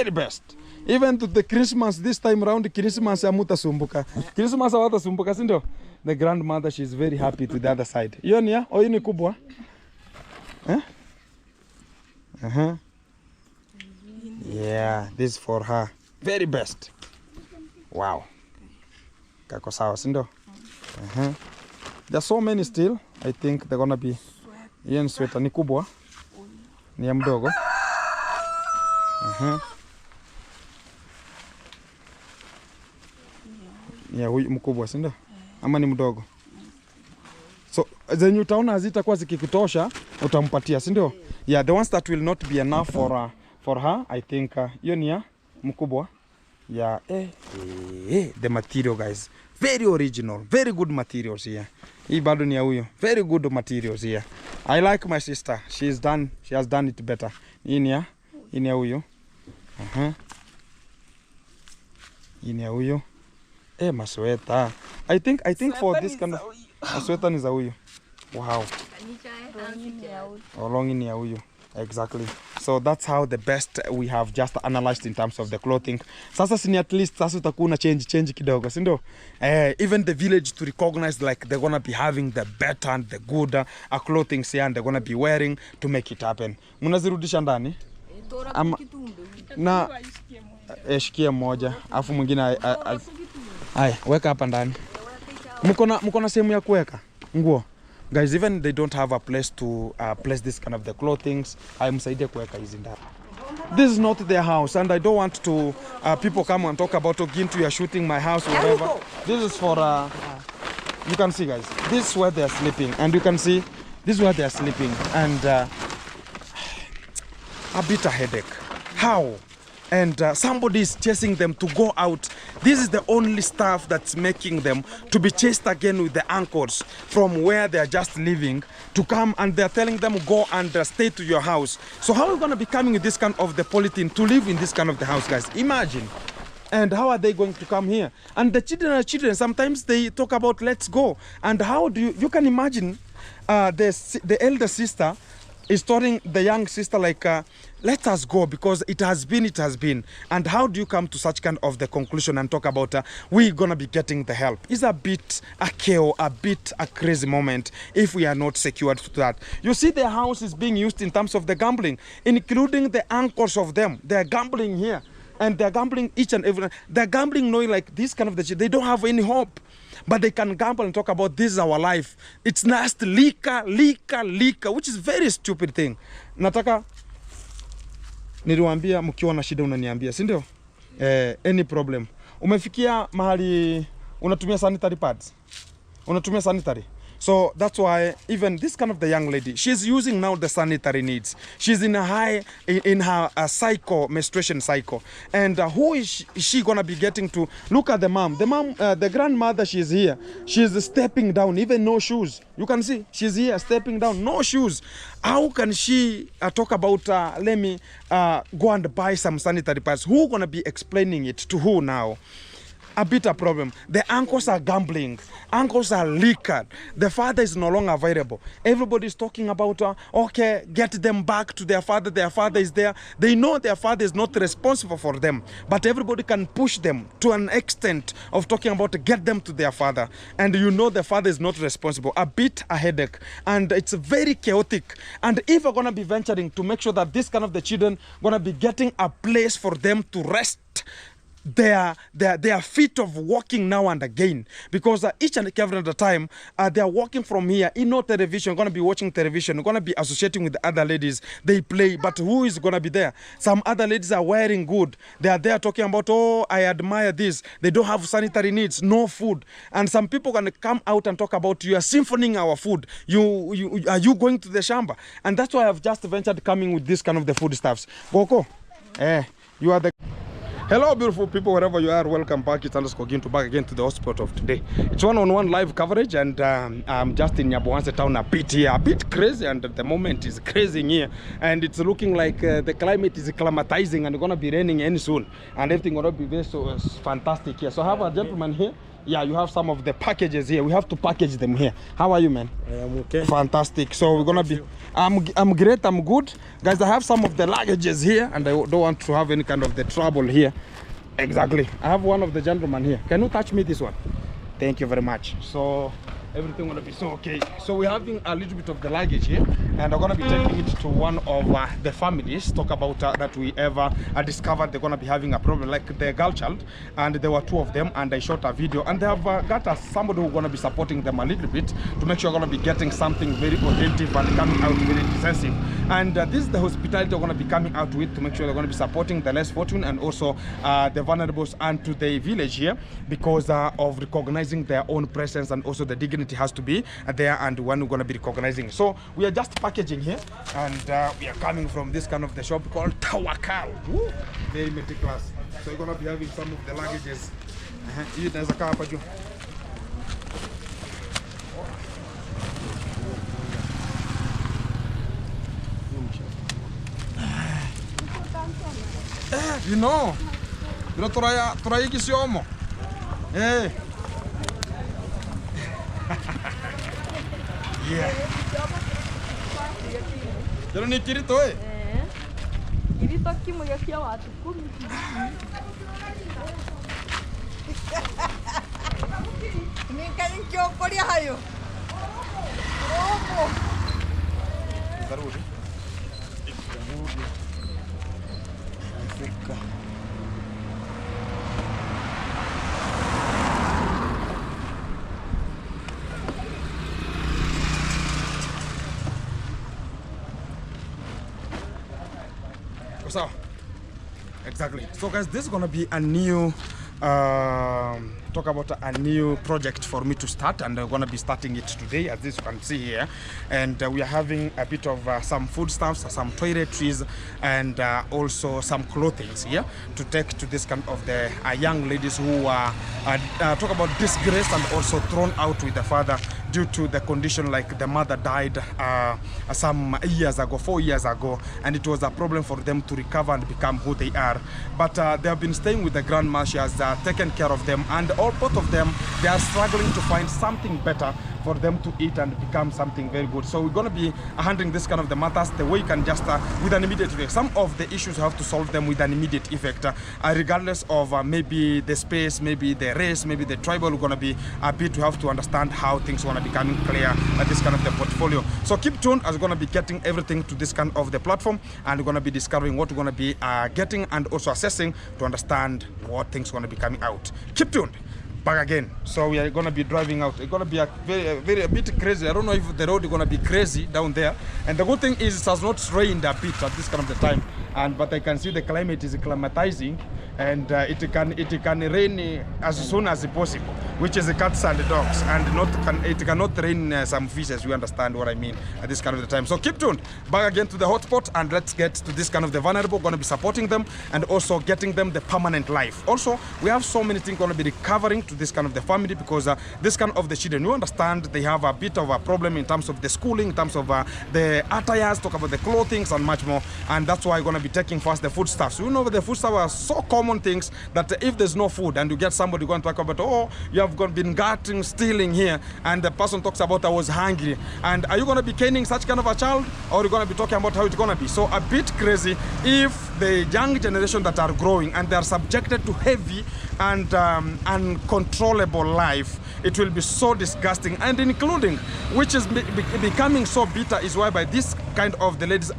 very best. Even to the Christmas, this time around, Christmas hamutasumbuka. Christmas hawatasumbuka, si ndio? The grandmother, she's very happy to the other side. Hiyo ni ya? Hii ni kubwa? Yeah, this for her. Very best. Wow. Kako sawa, si ndio? There are so many still. I think they're gonna be. Hiyo ni sweater ni kubwa. Ni ya mdogo. Ya huyu mkubwa, si ndio? Ama ni mdogo? So zenye utaona hazitakuwa zikikutosha utampatia, si ndio? Yeah, the ones that will not be enough for her, I think hiyo ni ya mkubwa. Yeah, the material, guys, very original, very good materials here. Hii bado ni ya huyo. Very good materials here. I like my sister. She has done it better. Hii ni ya huyo. Hii ni ya huyo. Masweta. I think for this kind of masweta ni za huyo. Wow. Long ni ya huyo. Exactly. So that's how the best we have just analyzed in terms of the clothing. Sasa sini at least sasa utakuwa na change kidogo, si ndio? Even the village to recognize like they're gonna be having the better and the good clothing here and they're gonna be wearing to make it happen. Mnazirudisha ndani? Na shikia moja, afu mwingine haya weka hapa ndani. Mko na sehemu ya kuweka nguo? Guys, even they don't have a place to place this kind of the clothings, msaidia kuweka hizi ndani. This is not their house and I don't want to people come and talk about Gintu, you are shooting my house or whatever. This is for you can see, guys, this is where they are sleeping and you can see this is where they are sleeping and a bit of headache. How? And somebody is chasing them to go out. This is the only stuff that's making them to be chased again with the anchors from where they are just living to come, and they're telling them go and stay to your house. So how are we going to be coming with this kind of the polythene to live in this kind of the house, guys? Imagine. And how are they going to come here? And the children are children. Sometimes they talk about let's go. And how do you can imagine the elder sister is telling the young sister like let us go because it has been. And how do you come to such kind of the conclusion and talk about we're gonna be getting the help? It's a bit a chaos, a bit a crazy moment if we are not secured to that. You see, their house is being used in terms of the gambling, including the anchors of them. They're gambling here and they're gambling each and every. They're gambling knowing like this kind of they don't have any hope. But they can gamble and talk about this is our life. It's nasty, liquor, which is very stupid thing. Nataka niliwaambia mkiwa na shida unaniambia, si ndio? Any problem. Umefikia mahali unatumia sanitary pads? Unatumia sanitary? So that's why even this kind of the young lady, she's using now the sanitary needs. She's in a high, in her menstruation cycle. And who is she gonna be getting to? Look at the mom. The mom, the grandmother, she's here. She's stepping down, even no shoes. You can see, she's here stepping down, no shoes. How can she talk about, let me go and buy some sanitary pads? Who gonna be explaining it to who now? A bit of problem. The uncles are gambling. Uncles are liquored. The father is no longer available. Everybody is talking about, okay, get them back to their father. Their father is there. They know their father is not responsible for them. But everybody can push them to an extent of talking about get them to their father. And you know the father is not responsible. A bit a headache. And it's very chaotic. And if we're going to be venturing to make sure that this kind of the children going to be getting a place for them to rest their feet of walking now and again, because each and every other time they are walking from here in no television, going to be watching television, going to be associating with the other ladies, they play, but who is going to be there? Some other ladies are wearing good, they are there talking about, oh, I admire this, they don't have sanitary needs, no food, and some people are going to come out and talk about you are siphoning our food, are you going to the shamba? And that's why I've just ventured coming with this kind of the food stuffs. Goko, you are the... Hello beautiful people, wherever you are, welcome back. It's Gintu back again to the hotspot of today. It's one-on-one live coverage, and I'm just in Nyabohanse town a bit here, a bit crazy, and the moment is crazy here, and it's looking like the climate is acclimatizing and it's gonna be raining any soon, and everything gonna be very so fantastic here. So I have a gentleman here. Yeah, you have some of the packages here. We have to package them here. How are you, man? I'm okay. Fantastic. So we're gonna be. I'm great. I'm good, guys. I have some of the luggages here, and I don't want to have any kind of the trouble here. Exactly. I have one of the gentlemen here. Can you touch me this one? Thank you very much. So everything gonna be so okay. So we're having a little bit of the luggage here, and I'm gonna be taking it to one of the families. Talk about that we ever discovered they're gonna be having a problem, like the girl child, and there were 2 of them, and I shot a video, and they have got us somebody who's gonna be supporting them a little bit to make sure we're gonna be getting something very authentic and coming out very decisive. And this is the hospitality we're gonna be coming out with to make sure they're gonna be supporting the less fortunate and also the vulnerables and to the village here, because of recognizing their own presence and also the dignity has to be there, and when we're going to be recognizing. So we are just packaging here, and we are coming from this kind of the shop called Tawakal. Very meticulous. So we're going to be having some of the luggages. You know, hey. Yeah. Pero ni kirito eh. Kirito kimo ya kia watu kumi. Minka inkyo kori hayo. Opo. Zaruri. Zaruri. Afrika. So exactly. So guys, this is gonna be a new talk about a new project for me to start, and I'm gonna be starting it today, as this you can see here. And we are having a bit of some foodstuffs, some toiletries, and also some clothing here to take to this kind of the young ladies who are talk about disgrace and also thrown out with the father due to the condition, like the mother died some years ago, 4 years ago, and it was a problem for them to recover and become who they are. But they have been staying with the grandma. She has taken care of them, and both of them, they are struggling to find something better for them to eat and become something very good. So we're going to be handling this kind of the matters the way you can just with an immediate effect. Some of the issues you have to solve them with an immediate effect, regardless of maybe the space, maybe the race, maybe the tribal. We're going to be a bit, we have to understand how things want to becoming clear at this kind of the portfolio. So keep tuned, as we're going to be getting everything to this kind of the platform, and we're going to be discovering what we're going to be getting and also assessing to understand what things are going to be coming out. Keep tuned. Back again. So we are going to be driving out. It's going to be a very a bit crazy. I don't know if the road is going to be crazy down there. And the good thing is it has not rained a bit at this kind of the time. But I can see the climate is acclimatizing, and it can rain as soon as possible, which is the cats and the dogs, and it cannot rain some fishes. You understand what I mean at this kind of the time. So keep tuned. Back again to the hotspot, and let's get to this kind of the vulnerable. Going to be supporting them and also getting them the permanent life. Also, we have so many things going to be recovering to this kind of the family, because this kind of the children, you understand, they have a bit of a problem in terms of the schooling, in terms of the attires, talk about the clothing and much more. And that's why I'm going to be taking first the foodstuffs. You know, the foodstuffs are so common things that if there's no food and you get somebody going to talk about, oh, you have been getting stealing here, and the person talks about I was hungry, and are you going to be caning such kind of a child, or are you going to be talking about how it's going to be? So a bit crazy if the young generation that are growing and they are subjected to heavy and uncontrollable life, it will be so disgusting, and including, which is becoming so bitter, is why by this kind of the ladies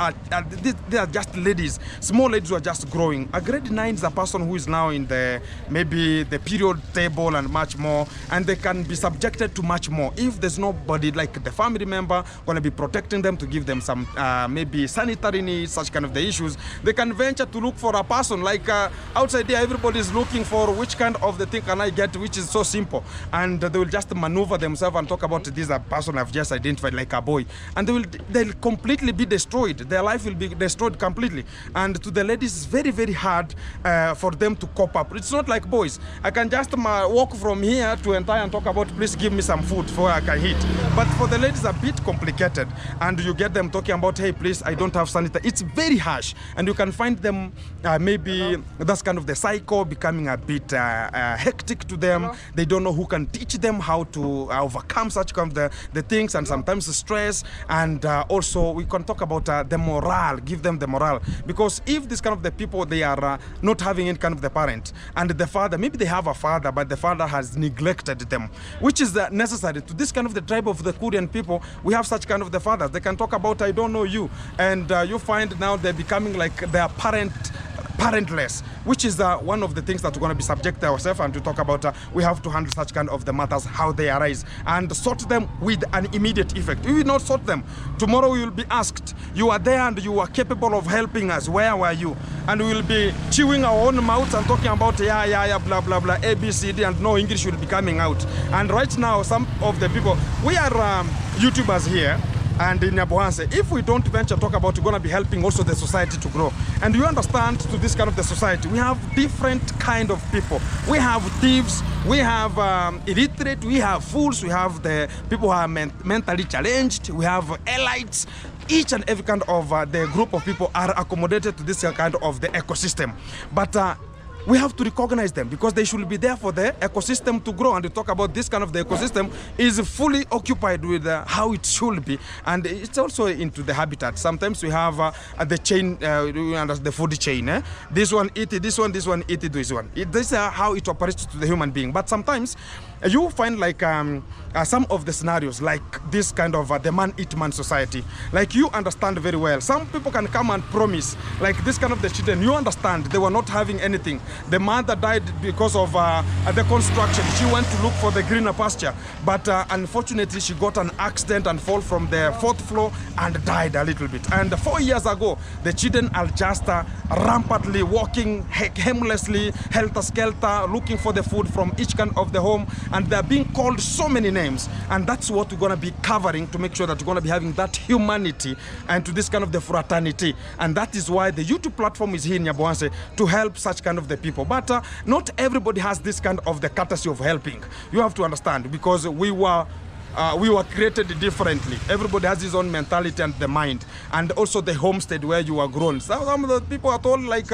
they are just ladies, small ladies who are just growing. A grade 9 is a person who is now in the maybe the period table and much more, and they can be subjected to much more if there's nobody like the family member going to be protecting them, to give them some maybe sanitary needs, such kind of the issues. They can venture to look for a person like outside there. Everybody is looking for which kind of the thing can I get, which is so simple, and they will just maneuver themselves and talk about this a person I've just identified like a boy, and they'll completely completely be destroyed. Their life will be destroyed completely. And to the ladies, it's very, very hard for them to cope up. It's not like boys. I can just walk from here to entire and talk about, please give me some food for I can eat. But for the ladies, a bit complicated. And you get them talking about, hey, please, I don't have sanitary. It's very harsh. And you can find them maybe that's kind of the cycle becoming a bit hectic to them. They don't know who can teach them how to overcome such kind of the things, and sometimes the stress. And also we can talk about the morale, give them the morale. Because if this kind of the people, they are not having any kind of the parent, and the father, maybe they have a father, but the father has neglected them, which is necessary to this kind of the tribe of the Korean people. We have such kind of the fathers. They can talk about, I don't know you. And you find now they're becoming like their parentless, which is one of the things that we're going to be subject ourselves and to talk about. We have to handle such kind of the matters, how they arise, and sort them with an immediate effect. We will not sort them. Tomorrow we will be asked, you are there and you are capable of helping us. Where were you? And we will be chewing our own mouths and talking about yeah, blah, blah, blah, A, B, C, D, and no English will be coming out. And right now, some of the people, we are YouTubers here, and in Nyabohanse, if we don't venture talk about, we're going to be helping also the society to grow. And you understand, to this kind of the society, we have different kind of people. We have thieves, we have illiterate, we have fools, we have the people who are mentally challenged, we have elites. Each and every kind of the group of people are accommodated to this kind of the ecosystem. But we have to recognize them because they should be there for the ecosystem to grow. And to talk about this kind of the ecosystem is fully occupied with how it should be. And it's also into the habitat. Sometimes we have the chain, the food chain. This one eat it, this one eat it, this one. This is how it operates to the human being. But sometimes you find like some of the scenarios like this kind of the man-eat-man society. Like you understand very well. Some people can come and promise like this kind of the children. You understand they were not having anything. The mother died because of the construction. She went to look for the greener pasture, but unfortunately she got an accident and fall from the 4th floor and died a little bit. And 4 years ago, the children are just rampantly walking aimlessly, helter-skelter, looking for the food from each kind of the home, and they're being called so many names. And that's what we're going to be covering to make sure that we're going to be having that humanity and to this kind of the fraternity. And that is why the YouTube platform is here in Nyabohanse to help such kind of the people. But not everybody has this kind of the courtesy of helping. You have to understand, because we were created differently. Everybody has his own mentality and the mind, and also the homestead where you are grown. Some of the people are told like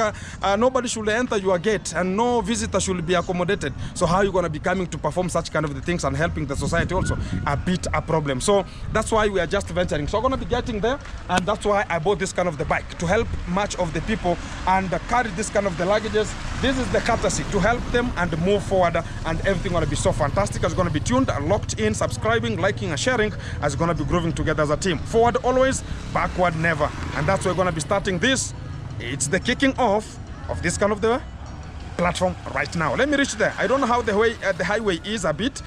nobody should enter your gate and no visitor should be accommodated. So how are you going to be coming to perform such kind of the things and helping the society also? A bit a problem. So that's why we are just venturing. So I'm going to be getting there, and that's why I bought this kind of the bike to help much of the people and carry this kind of the luggages. This is the courtesy to help them and move forward, and everything going to be so fantastic. It's going to be tuned and locked in, subscribing, liking and sharing, as going to be growing together as a team. Forward always, backward never. And that's why we're going to be starting this. It's the kicking off of this kind of the platform right now. Let me reach there. I don't know how the highway is a bit.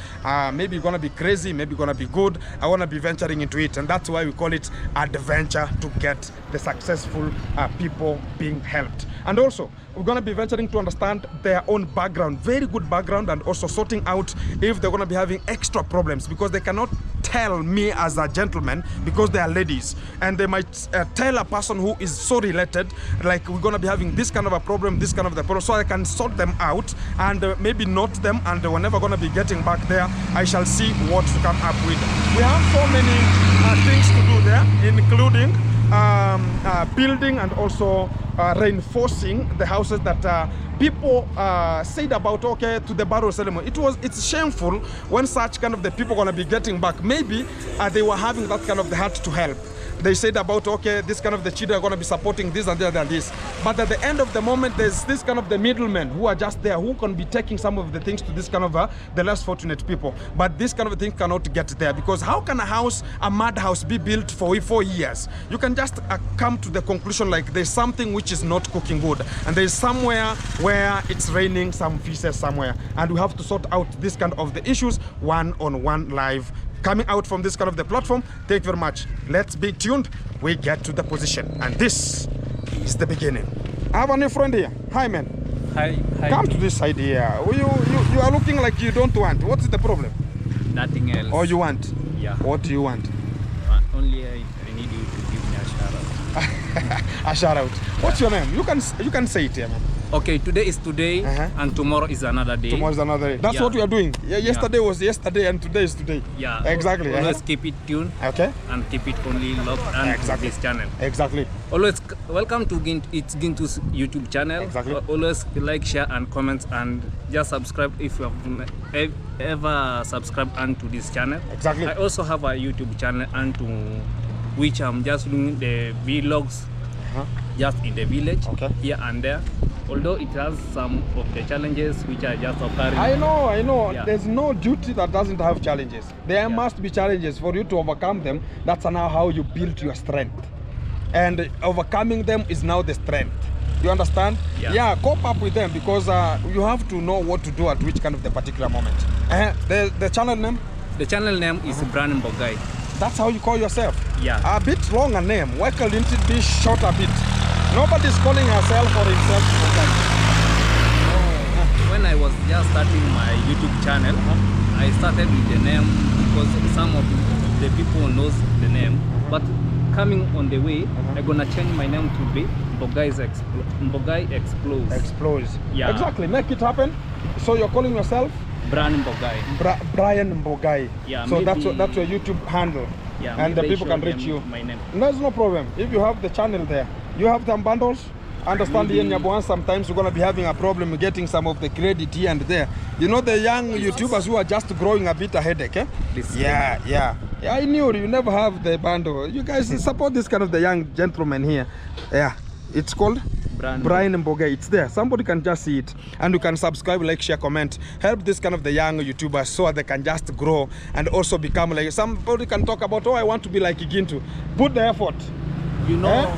Maybe going to be crazy, maybe going to be good. I want to be venturing into it, and that's why we call it adventure, to get the successful people being helped. And also, we're going to be venturing to understand their own background, very good background, and also sorting out if they're going to be having extra problems, because they cannot tell me as a gentleman because they are ladies, and they might tell a person who is so related, like we're going to be having this kind of a problem, this kind of the problem, so I can sort them out and maybe note them, and we're never going to be getting back there. I shall see what to come up with. We have so many things to do there, including building and also reinforcing the houses that people said about, okay, to the burial ceremony. It's shameful when such kind of the people going to be getting back. Maybe they were having that kind of the heart to help. They said about, okay, this kind of the children are going to be supporting this and that and this. But at the end of the moment, there's this kind of the middlemen who are just there, who can be taking some of the things to this kind of the less fortunate people. But this kind of thing cannot get there, because how can a mud house be built for 4 years? You can just come to the conclusion like there's something which is not cooking good, and there's somewhere where it's raining some feces somewhere, and we have to sort out this kind of the issues one-on-one live. Coming out from this kind of the platform. Thank you very much. Let's be tuned. We get to the position, and this is the beginning. I have a new friend here. Hi, man. Hi. Come to this side here. You are looking like you don't want. What is the problem? Nothing else. Or you want? Yeah. What do you want? Only I need you to give me a a shout out. What's your name? You can say it here, man. Okay, today is today, and tomorrow is another day. Tomorrow is another day. That's what we are doing. Yeah, yesterday was yesterday, and today is today. Yeah, exactly. Always keep it tuned. Okay. And keep it only logged and Exactly. this channel. Exactly. Always welcome to it's Gintu's YouTube channel. Exactly. Always like, share, and comment, and just subscribe if you have ever subscribed onto this channel. Exactly. I also have a YouTube channel onto which I'm just doing the vlogs just in the village, here and there. Although it has some of the challenges which are just occurring. I know. Yeah. There's no duty that doesn't have challenges. There must be challenges for you to overcome them. That's now how you build your strength. And overcoming them is now the strength. You understand? Yeah, cope up with them because you have to know what to do at which kind of the particular moment. The channel name? The channel name is Brandon Bogai. That's how you call yourself? Yeah. A bit longer name. Why can't it be short a bit? Nobody's calling herself or himself Bogai. When I was just starting my YouTube channel, I started with the name because some of the people knows the name. But coming on the way, I'm gonna change my name to be Bogai Explodes. Explodes. Yeah. Exactly. Make it happen. So you're calling yourself Brian Bogai. Brian Bogai. Yeah. So maybe, that's your YouTube handle. Yeah. And the people can reach you. My name. There's no problem. If you have the channel there, you have some bundles. Understand here in Nyabuan, sometimes you're going to be having a problem getting some of the credit here and there. You know the young YouTubers who are just growing a bit a headache, eh? Yeah, I knew you never have the bundle. You guys support this kind of the young gentleman here. Yeah, it's called Brian Mboge. It's there. Somebody can just see it. And you can subscribe, like, share, comment. Help this kind of the young YouTubers so they can just grow and also become like, somebody can talk about, oh, I want to be like Gintu. Put the effort. You know,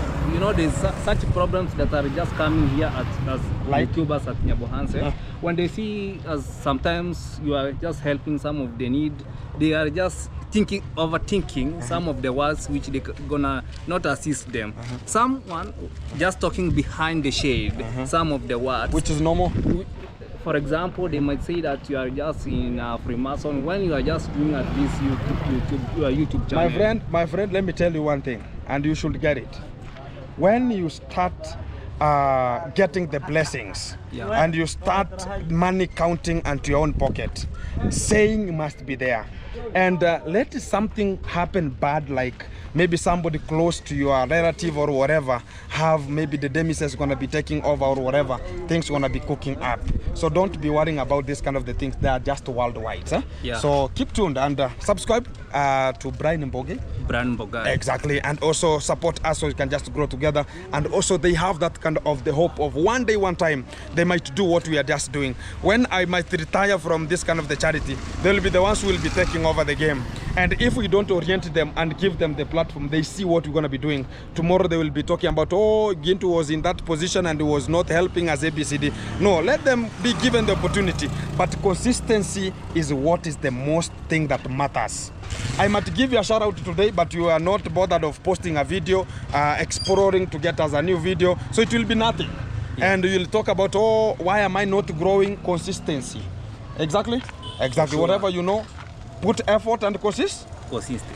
there's such problems that are just coming here as like YouTubers at Nyabohanse. When they see us, sometimes you are just helping some of the need, they are just overthinking some of the words which they gonna not assist them. Someone just talking behind the shade, some of the words. Which is normal. For example, they might say that you are just in Freemason when you are just doing at this YouTube channel. My friend, let me tell you one thing, and you should get it. When you start getting the blessings and you start money counting into your own pocket, saying must be there. And let something happen bad, like maybe somebody close to your relative or whatever have maybe the demise going to be taking over or whatever, things going to be cooking up. So don't be worrying about this kind of the things. They are just worldwide. So keep tuned and subscribe to Brian Mboge. Brian Bogai. Exactly, and also support us so we can just grow together. And also they have that kind of the hope of one day, one time, they might do what we are just doing. When I might retire from this kind of the charity, they'll be the ones who will be taking over the game. And if we don't orient them and give them the platform, they see what we're going to be doing. Tomorrow they will be talking about, oh, Gintu was in that position and was not helping as ABCD. No, let them be given the opportunity. But consistency is what is the most thing that matters. I might give you a shout out today, but you are not bothered of posting a video, exploring to get us a new video. So it will be nothing. And you'll talk about, oh, why am I not growing? Consistency. Exactly. Sure. Whatever you know, put effort and consist.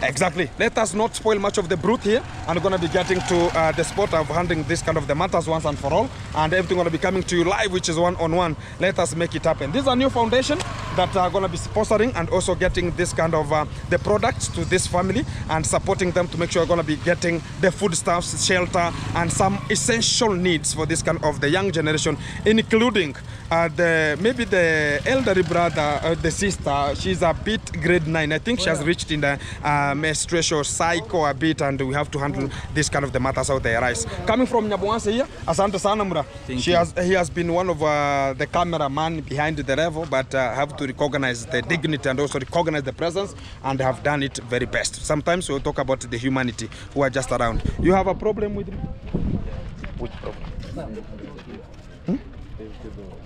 Exactly. Let us not spoil much of the broth here. I'm going to be getting to the spot of handling this kind of the matters once and for all. And everything going to be coming to you live, which is one-on-one. Let us make it happen. This is a new foundation that are going to be sponsoring and also getting this kind of the products to this family and supporting them to make sure we're going to be getting the foodstuffs, shelter, and some essential needs for this kind of the young generation, including maybe the elderly brother, the sister. She's a bit grade 9. I think she has reached in the menstruation cycle a bit, and we have to handle this kind of the matters how they arise. Coming from Nyabuanse here, Asante Sana Mura. He has been one of the cameraman behind the level, but have to recognize the dignity and also recognize the presence, and have done it very best. Sometimes we'll talk about the humanity who are just around. You have a problem with me? Which problem?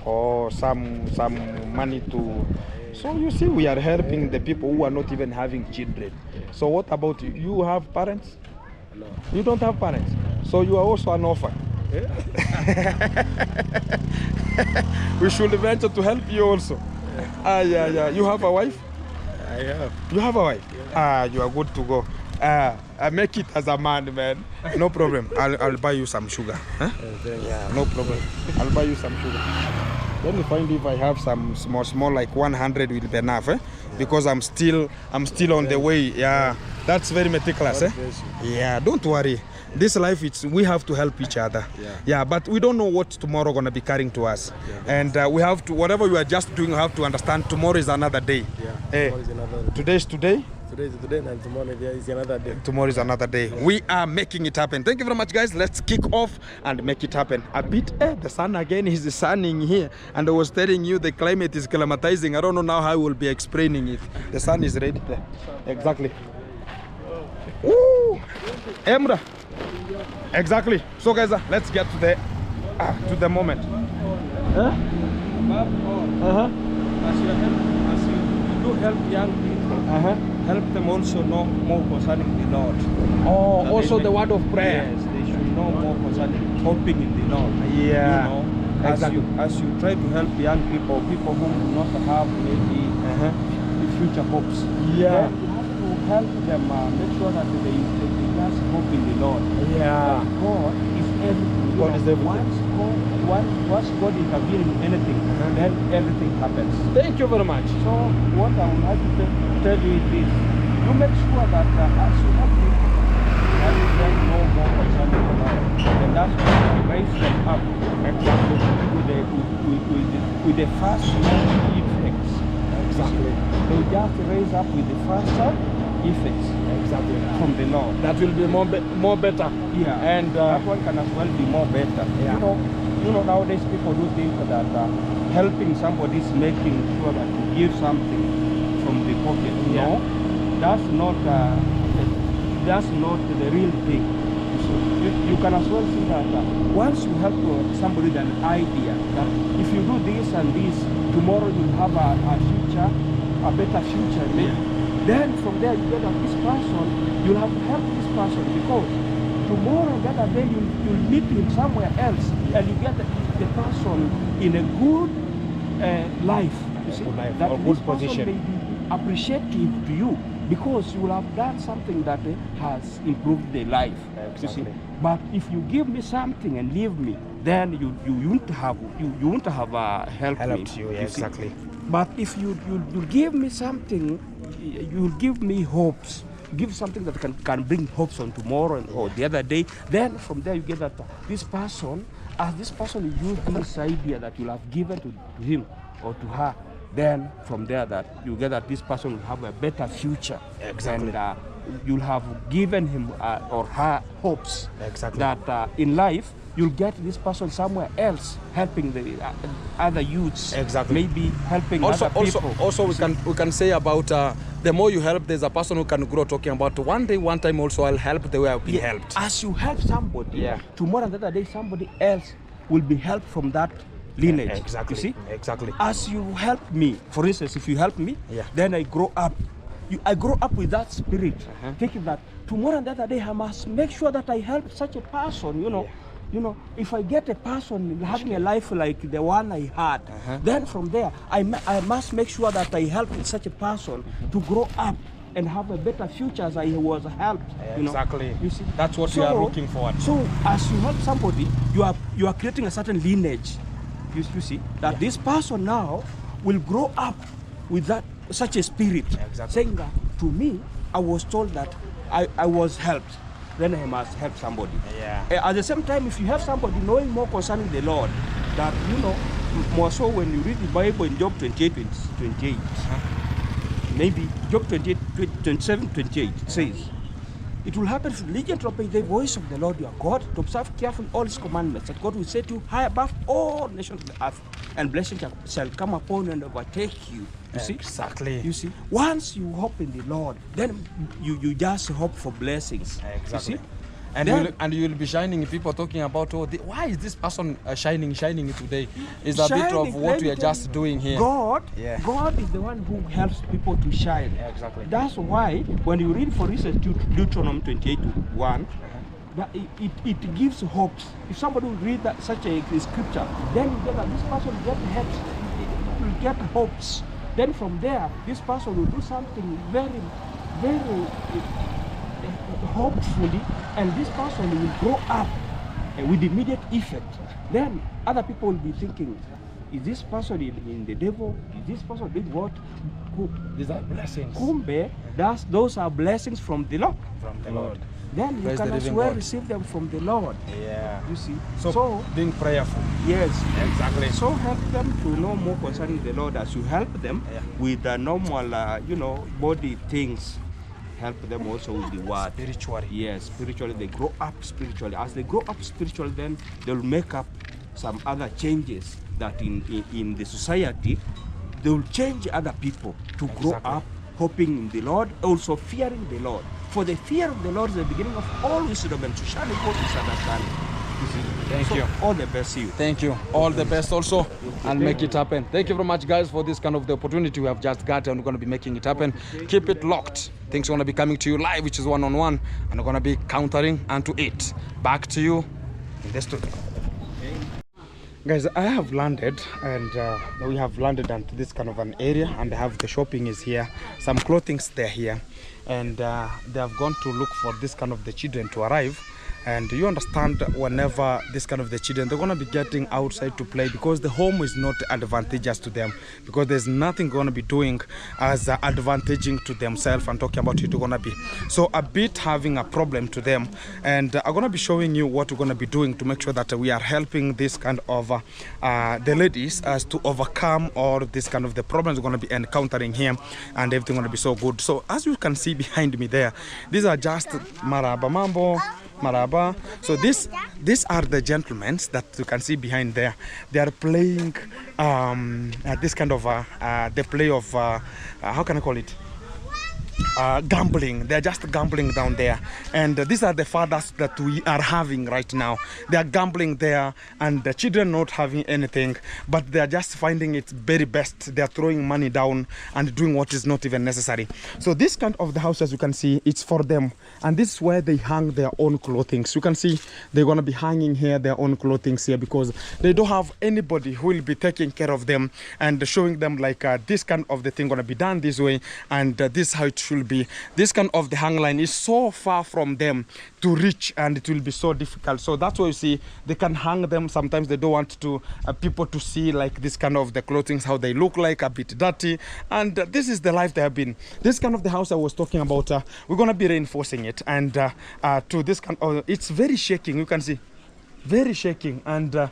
Or some money to... So you see, we are helping the people who are not even having children. So what about you? You have parents? No. You don't have parents? So you are also an orphan. We should venture to help you also. Yeah. You have a wife? I have. You have a wife? Yeah. You are good to go. Make it as a man, man. No problem. I'll buy you some sugar. Huh? Yeah, no problem. I'll buy you some sugar. Let me find if I have some small like 100 will be enough, eh? Because I'm still on the way. Yeah, that's very meticulous, eh? Yeah, don't worry. This life, we have to help each other. Yeah, but we don't know what tomorrow gonna be carrying to us, and we have to, whatever we are just doing, we have to understand tomorrow is another day. Tomorrow is another day. Today is today. Today is today, and tomorrow is another day. Tomorrow is another day. We are making it happen. Thank you very much, guys. Let's kick off and make it happen. A bit, the sun again is sunning here, and I was telling you the climate is climatizing. I don't know now how I will be explaining it. The sun is ready there. Exactly. Woo! Emra. Exactly. So, guys, let's get to the moment. As you do help young people, help them also know more concerning the Lord. Oh, also the word of prayer. Yes, they should know more concerning hoping in the Lord. Yeah. You know, exactly. as you try to help young people who do not have maybe future hopes. Yeah. Then you have to help them make sure that they just hope in the Lord. Yeah. God is everything. God is everything. Once God intervenes in anything, then everything happens. Thank you very much. So what I would like to tell you is this: you make sure that as you help people, that you then know more concerning the Lord, and that's why you raise them up exactly with the first effects. Exactly. They just raise up with the first effects. Exactly. From the Lord. That will be more better. Yeah. And that one can as well be more better. Yeah. You know nowadays people do think that helping somebody is making sure that you give something from the pocket. Yeah. No, that's not the real thing. So you can as well see that once you help somebody with an idea that if you do this and this, tomorrow you'll have a future, a better future. Maybe. Then from there you get that this person, you'll have to help this person, because tomorrow, the other day, you'll meet him somewhere else, and you get the person in a good life. You see, life, that or this good person position. may be appreciative to you because you will have done something that has improved their life. Exactly. You see? But if you give me something and leave me, then you won't have helped me. Helped you, yeah, you see? exactly. But if you give me something, you'll give me hopes. Give something that can bring hopes on tomorrow or the other day. Then from there you get that this person use this idea that you'll have given to him or to her. Then from there that you get that this person will have a better future. Exactly. And you'll have given him or her hopes. Exactly. That in life you'll get this person somewhere else helping the other youths. Exactly. Maybe helping Also, other people. also, we can say about the more you help, there's a person who can grow. Talking about one time also, I'll help the way I've been helped. As you help somebody, Yeah. tomorrow and the other day somebody else will be helped from that lineage. Exactly. You see? Exactly. As you help me, for instance, if you help me, then I grow up. I grow up with that spirit, thinking that tomorrow and the other day I must make sure that I help such a person. You know, if I get a person having a life like the one I had, then from there I must make sure that I help such a person to grow up and have a better future as I was helped. Exactly. You see, that's what we are looking for. So as you help somebody, you are creating a certain lineage. You see that this person now will grow up with such a spirit, saying that to me, I was told that I was helped. Then I must help somebody. Yeah. At the same time, if you have somebody knowing more concerning the Lord, that more so when you read the Bible in Job 28, maybe Job 27:28 says, it will happen if you diligently to obey the voice of the Lord your God, to observe carefully all his commandments, that God will set you high above all nations of the earth, and blessing shall come upon you and overtake you. You see? Exactly. You see? Once you hope in the Lord, then you just hope for blessings. Exactly. You see? And you will be shining. People talking about, why is this person shining today? It's a bit of what we are just doing here. God is the one who helps people to shine. Exactly. That's why when you read, for instance, Deuteronomy 28:1, that it gives hopes. If somebody will read such a scripture, then you get that this person will get hopes. Then from there, this person will do something very, very hopefully, and this person will grow up with immediate effect. Then other people will be thinking, is this person in the devil? Is this person did what? These are blessings. Kumbe, those are blessings from the Lord. From the Lord. Then you Praise can the as living well God. receive them from the Lord. Yeah. You see? So being prayerful. Yes, Exactly. So help them to know more concerning the Lord as you help them with the normal, body things. Help them also with the word. Spiritually. Yes, spiritually. They grow up spiritually. As they grow up spiritually, then they'll make up some other changes that in the society, they will change other people to grow up hoping in the Lord, also fearing the Lord. For the fear of the Lord is the beginning of all wisdom, and to shall what is understanding. Thank you. All the best to you. Thank you. All the best also, and make it happen. Thank you very much, guys, for this kind of the opportunity we have just got, and we're going to be making it happen. Keep it locked. Things are going to be coming to you live, which is one-on-one, and we're going to be countering unto it. Back to you in the studio. Guys, I have landed, and we have landed into this kind of an area, and I have the shopping is here. Some clothings they're here, and they have gone to look for this kind of the children to arrive. And you understand, whenever this kind of the children, they're going to be getting outside to play because the home is not advantageous to them, because there's nothing going to be doing as advantaging to themselves and talking about it going to be. So a bit having a problem to them. And I'm going to be showing you what we're going to be doing to make sure that we are helping this kind of the ladies as to overcome all this kind of the problems we're going to be encountering here, and everything going to be so good. So as you can see behind me there, these are just Maraba Mambo, Maraba. So these are the gentlemen that you can see behind there. They are playing this kind of the play of how can I call it? Gambling. They're just gambling down there, and these are the fathers that we are having right now. They are gambling there, and the children not having anything, but they are just finding it very best. They are throwing money down and doing what is not even necessary. So this kind of the house, as you can see, it's for them, and this is where they hang their own clothing. So you can see they're gonna be hanging here their own clothing here because they don't have anybody who will be taking care of them and showing them like this kind of the thing gonna be done this way, and this is how it should be. This kind of the hang line is so far from them to reach, and it will be so difficult. So that's why you see they can hang them. Sometimes they don't want to people to see like this kind of the clothing, how they look like, a bit dirty, and this is the life they have been. This kind of the house I was talking about, we're gonna be reinforcing it, and to this kind of, it's very shaking. You can see very shaking, and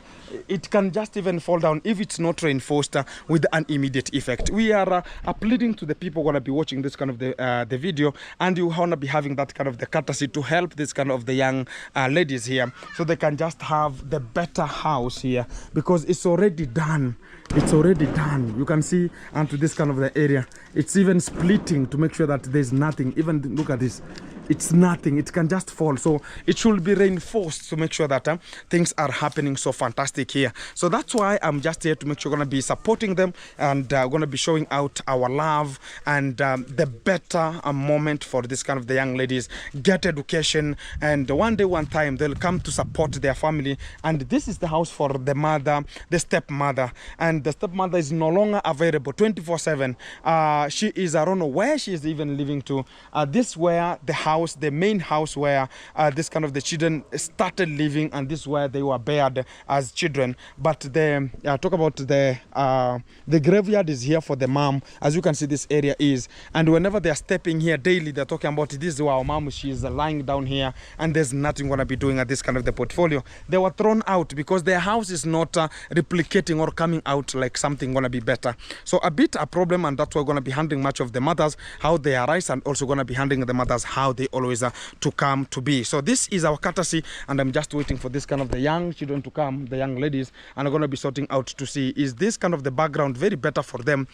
it can just even fall down if it's not reinforced with an immediate effect. We are pleading to the people going to be watching this kind of the video, and you want to be having that kind of the courtesy to help this kind of the young ladies here, so they can just have the better house here, because it's already done. It's already done. You can see onto this kind of the area. It's even splitting to make sure that there's nothing. Even look at this. It's nothing. It can just fall. So it should be reinforced to make sure that things are happening so fantastic here. So that's why I'm just here to make sure we're going to be supporting them, and we're going to be showing out our love and the better moment for this kind of the young ladies. Get education, and one day, one time, they'll come to support their family. And this is the house for the mother, the stepmother, and the stepmother is no longer available 24/7. She is, I don't know where she is even living to. This where the house, the main house where this kind of the children started living, and this is where they were buried as children. But the talk about the graveyard is here for the mom. As you can see, this area is, and whenever they are stepping here daily, they're talking about this is where our mom, she is lying down here, and there's nothing gonna be doing at this kind of the portfolio. They were thrown out because their house is not replicating or coming out like something gonna be better. So a bit a problem, and that's why we're gonna be handling much of the mothers how they arise, and also gonna be handling the mothers how they always to come to be. So this is our courtesy, and I'm just waiting for this kind of the young children to come, the young ladies, and I'm gonna be sorting out to see is this kind of the background very better for them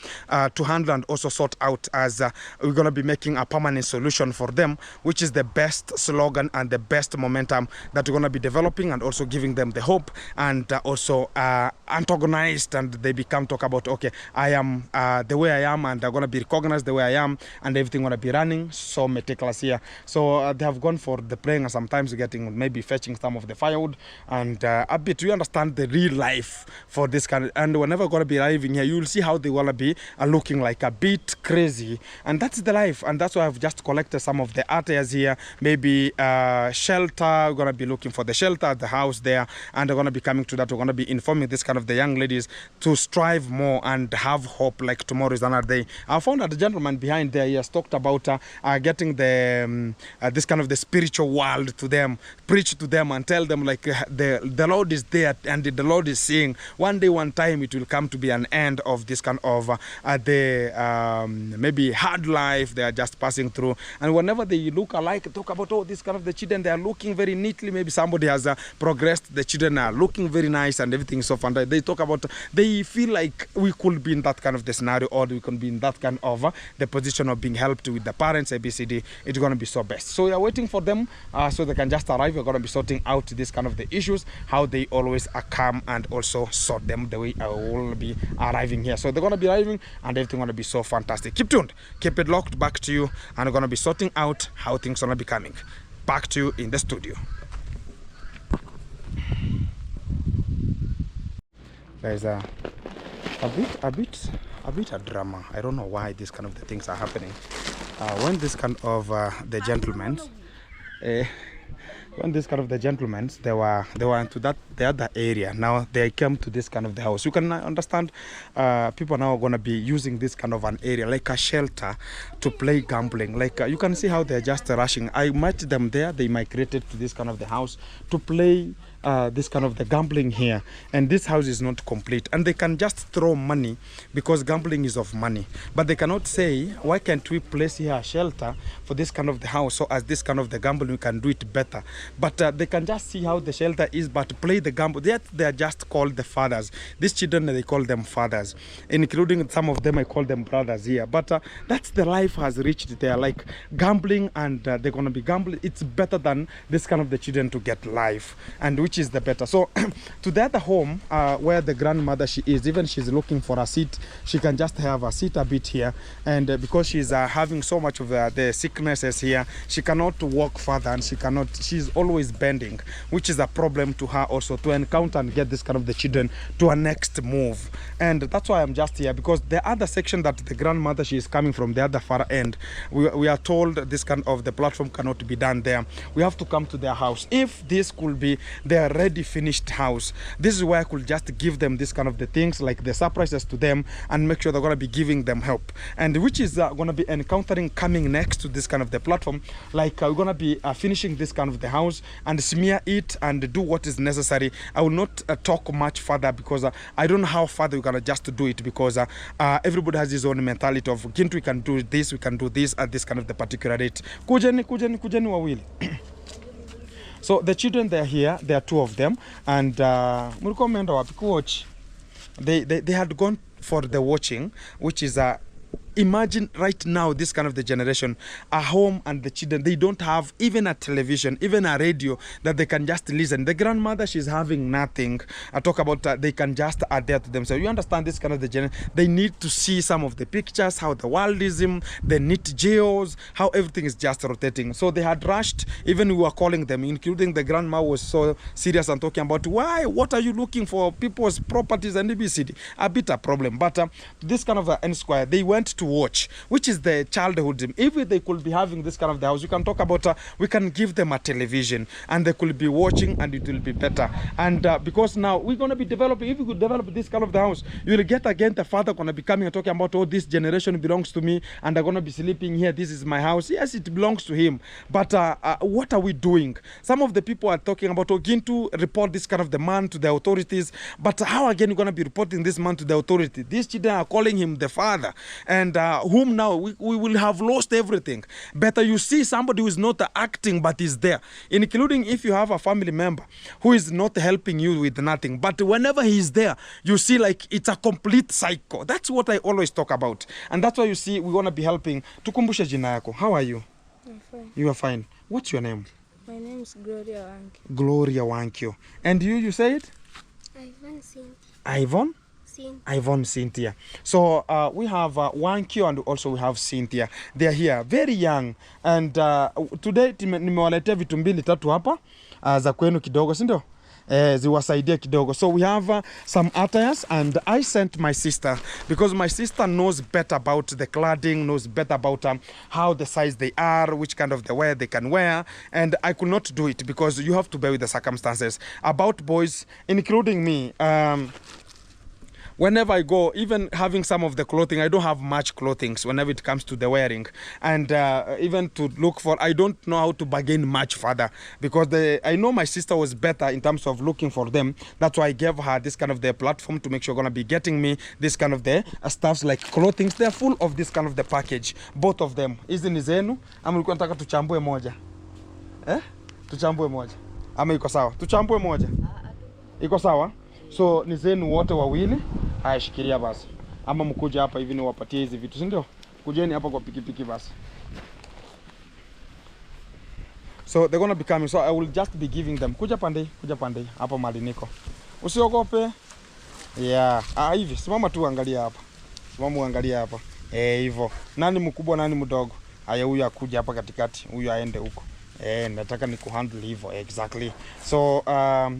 to handle, and also sort out as we're gonna be making a permanent solution for them, which is the best slogan and the best momentum that we're gonna be developing, and also giving them the hope, and also antagonized, and they become talk about, okay, I am the way I am, and I'm gonna be recognized the way I am, and everything gonna be running so meticulous here. So they have gone for the praying and sometimes getting, maybe fetching some of the firewood and a bit. We understand the real life for this kind of, and whenever going to be arriving here, you will see how they want to be looking like a bit crazy, and that's the life. And that's why I've just collected some of the attires here, maybe shelter. We're going to be looking for the shelter at the house there, and they're going to be coming to that. We're going to be informing this kind of the young ladies to strive more and have hope, like tomorrow is another day. I found that the gentleman behind there, he has talked about getting the this kind of the spiritual world to them, preach to them and tell them like the Lord is there and the Lord is seeing. One day, one time, it will come to be an end of this kind of the maybe hard life they are just passing through. And whenever they look alike, talk about, oh, this kind of the children, they are looking very neatly. Maybe somebody has progressed. The children are looking very nice and everything so fun. They talk about, they feel like we could be in that kind of the scenario, or we can be in that kind of the position of being helped with the parents, ABCD. It's going to be so best. So we are waiting for them so they can just arrive. We're going to be sorting out this kind of the issues, how they always come and also sort them the way I will be arriving here. So they're going to be arriving and everything going to be so fantastic. Keep tuned, keep it locked. Back to you, and we're going to be sorting out how things are going to be coming. Back to you in the studio. There's a bit of drama. I don't know why these kind of the things are happening. When this kind of the gentlemen, when this kind of the gentlemen, they were into that the other area. Now they came to this kind of the house. You can understand people now are going to be using this kind of an area like a shelter to play gambling. Like you can see how they're just rushing. I met them there. They migrated to this kind of the house to play this kind of the gambling here, and this house is not complete, and they can just throw money because gambling is of money, but they cannot say, why can't we place here a shelter for this kind of the house, so as this kind of the gambling we can do it better. But they can just see how the shelter is, but play the gamble. They are just called the fathers. These children, they call them fathers, including some of them I call them brothers here. But that's the life has reached there, like gambling, and they're gonna be gambling. It's better than this kind of the children to get life, and which is the better. So to the other home where the grandmother she is, even she's looking for a seat, she can just have a seat a bit here, and because she's having so much of the sicknesses here, she cannot walk further, and she's always bending, which is a problem to her also to encounter and get this kind of the children to a next move. And that's why I'm just here, because the other section that the grandmother she is coming from, the other far end, we are told this kind of the platform cannot be done there. We have to come to their house. If this could be their ready finished house, this is where I could just give them this kind of the things like the surprises to them and make sure they're going to be giving them help, and which is going to be encountering coming next to this kind of the platform. Like we're going to be finishing this kind of the house and smear it and do what is necessary. I will not talk much further because I don't know how further we're going to just do it, because everybody has his own mentality of Gintu, we can do this at this kind of the particular date. Kujeni wawili. So the children, they're here. There are two of them, and they had gone for the watching, which is imagine right now this kind of the generation, a home, and the children, they don't have even a television, even a radio that they can just listen. The grandmother, she's having nothing. I talk about they can just adhere to themselves. You understand this kind of the generation, they need to see some of the pictures, how the world is, the neat geos, how everything is just rotating. So they had rushed. Even we were calling them, including the grandma was so serious and talking about, why, what are you looking for people's properties and ABCD? A bit a problem. But this kind of N square, they went to watch, which is the childhood. If they could be having this kind of the house, we can talk about, we can give them a television and they could be watching and it will be better. And because now we're going to be developing, if we could develop this kind of the house, you will get again the father going to be coming and talking about, oh, this generation belongs to me and I'm going to be sleeping here. This is my house. Yes, it belongs to him. But what are we doing? Some of the people are talking about, oh, Gintu, report this kind of the man to the authorities. But how again are you going to be reporting this man to the authority? These children are calling him the father. And whom now we will have lost everything. Better you see somebody who is not acting but is there, including if you have a family member who is not helping you with nothing, but whenever he is there, you see like it's a complete cycle. That's what I always talk about, and that's why you see we want to be helping. Tukumbushe jina yako. How are you? I'm fine. You are fine. What's your name? My name is Gloria Wankyo. Gloria Wankyo. And you say it? Ivan Cynthia. Ivan? Yvonne. Cynthia. So we have Wankyo and also we have Cynthia. They are here, very young. And today nimewaletea vitu mbili tatu hapa za kwenu kidogo, si ndio? Ziwasaidie kidogo. So we have some attires, and I sent my sister because my sister knows better about the cladding, knows better about how the size they are, which kind of the wear they can wear, and I could not do it because you have to bear with the circumstances. About boys, including me, whenever I go, even having some of the clothing, I don't have much clothing whenever it comes to the wearing. And even to look for, I don't know how to bargain much further because I know my sister was better in terms of looking for them. That's why I gave her this kind of the platform to make sure gonna be getting me this kind of the stuffs like clothing. They're full of this kind of the package, both of them. Hizi ni zenu, ama ulikuwa nataka tuchambue moja? Tuchambue moja. Ama iko sawa? Tuchambue moja. Iko sawa? So ni zenu wote wawili. Haya, shikilia basi. Ama mkuja hapa hivi niwapatie hizi vitu, si ndio? Kujeni hapa kwa pikipiki basi. So they're gonna be coming. So I will just be giving them. Kuja pande hapa mali niko. Usiogope. Yeah. Hivi simama tu angalia hapa. Simama uangalia hapa. Hivyo. Nani mkubwa nani mdogo? Haya, huyu akuja hapa katikati, huyu aende huko. Nataka ni kuhandle hivyo exactly. So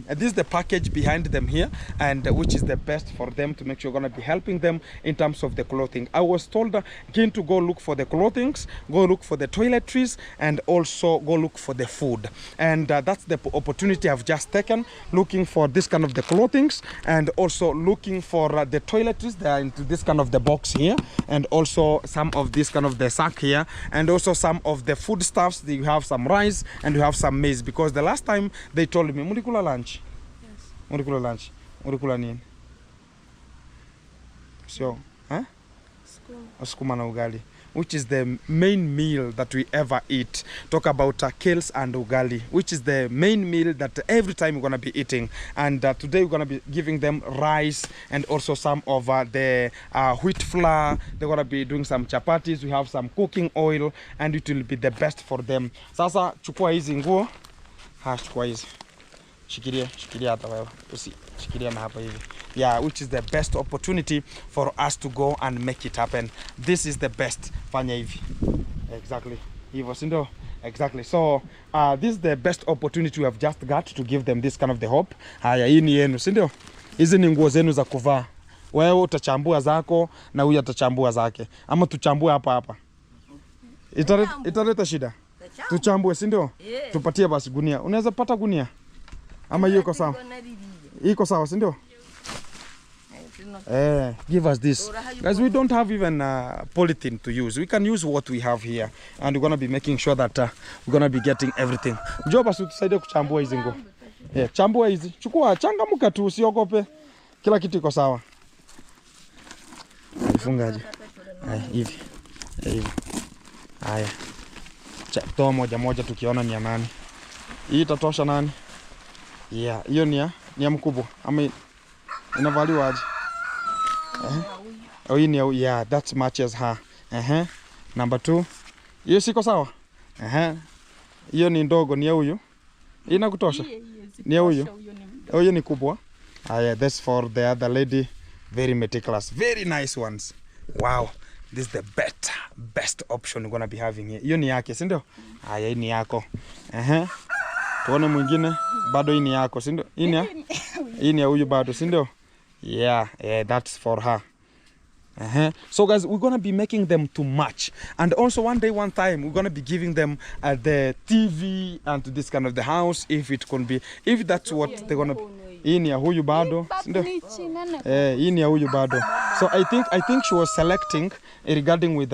this is the package behind them here, and which is the best for them to make sure you're going to be helping them in terms of the clothing. I was told again to go look for the clothings, go look for the toiletries, and also go look for the food. And that's the opportunity I've just taken, looking for this kind of the clothings, and also looking for the toiletries. They are into this kind of the box here, and also some of this kind of the sack here, and also some of the food stuffs. You have some rice and you have some maize, because the last time they told me murikula lunch. Yes. Murikula lunch. Murikula nini? So, sukuma na ugali, which is the main meal that we ever eat. Talk about kales and ugali, which is the main meal that every time we're going to be eating. And today we're going to be giving them rice and also some of the wheat flour. They're going to be doing some chapatis. We have some cooking oil, and it will be the best for them. Sasa chukua hizi nguo. Chukua hizi. Shikilia hata wewe. Shikilia na hapa hivi. Yeah, which is the best opportunity for us to go and make it happen. This is the best. Fanya hivi. Exactly. Hivyo, si ndio? Exactly. So this is the best opportunity we have just got to give them this kind of the hope. Haya, hii ni yenu, si ndio? Hizi ni nguo zenu za kuvaa. Wewe utachambua zako na huyu atachambua zake. Ama tuchambue hapa. Italeta shida. Tuchambue, si ndio? Tupatie basi gunia. Unaweza pata gunia? Ama hiyo iko sawa? Iko sawa, si ndio? Give us this. Guys, we don't have even polythene to use. We can use what we have here. And we're going to be making sure that we're going to be getting everything. Njoo basi tusaidie kuchambua hizi nguo. Chambua hizi. Chukua, changamuka tu, usiogope. Kila kitu iko sawa. Fungaje. Hivi. Haya. Toa moja tukiona ni ya nani. Hii itatosha nani? Yeah, hiyo ni ya mkubwa. Ama inavaliwa aje? Hii ni yeah, that matches her. Number 2. Hiyo siko sawa? Hiyo ni ndogo, ni ya huyu. Inakutosha? Ni ya huyu. Hiyo ni kubwa. Yeah, that's for the other lady. Very meticulous, very nice ones. Wow. This is the best option we're gonna be having here. Hiyo ni yake, si ndio? Hii ni yako. Tuone mwingine. Bado hii ni yako, si ndio? Hii ni ya huyu bado, si ndio? Yeah, that's for her. So guys, we're gonna be making them to match, and also one time we're gonna be giving them the TV and this kind of the house, if that's what they're gonna be. Hii ni ya huyu bado, ndio? Hii ni ya huyu bado. So I think she was selecting regarding with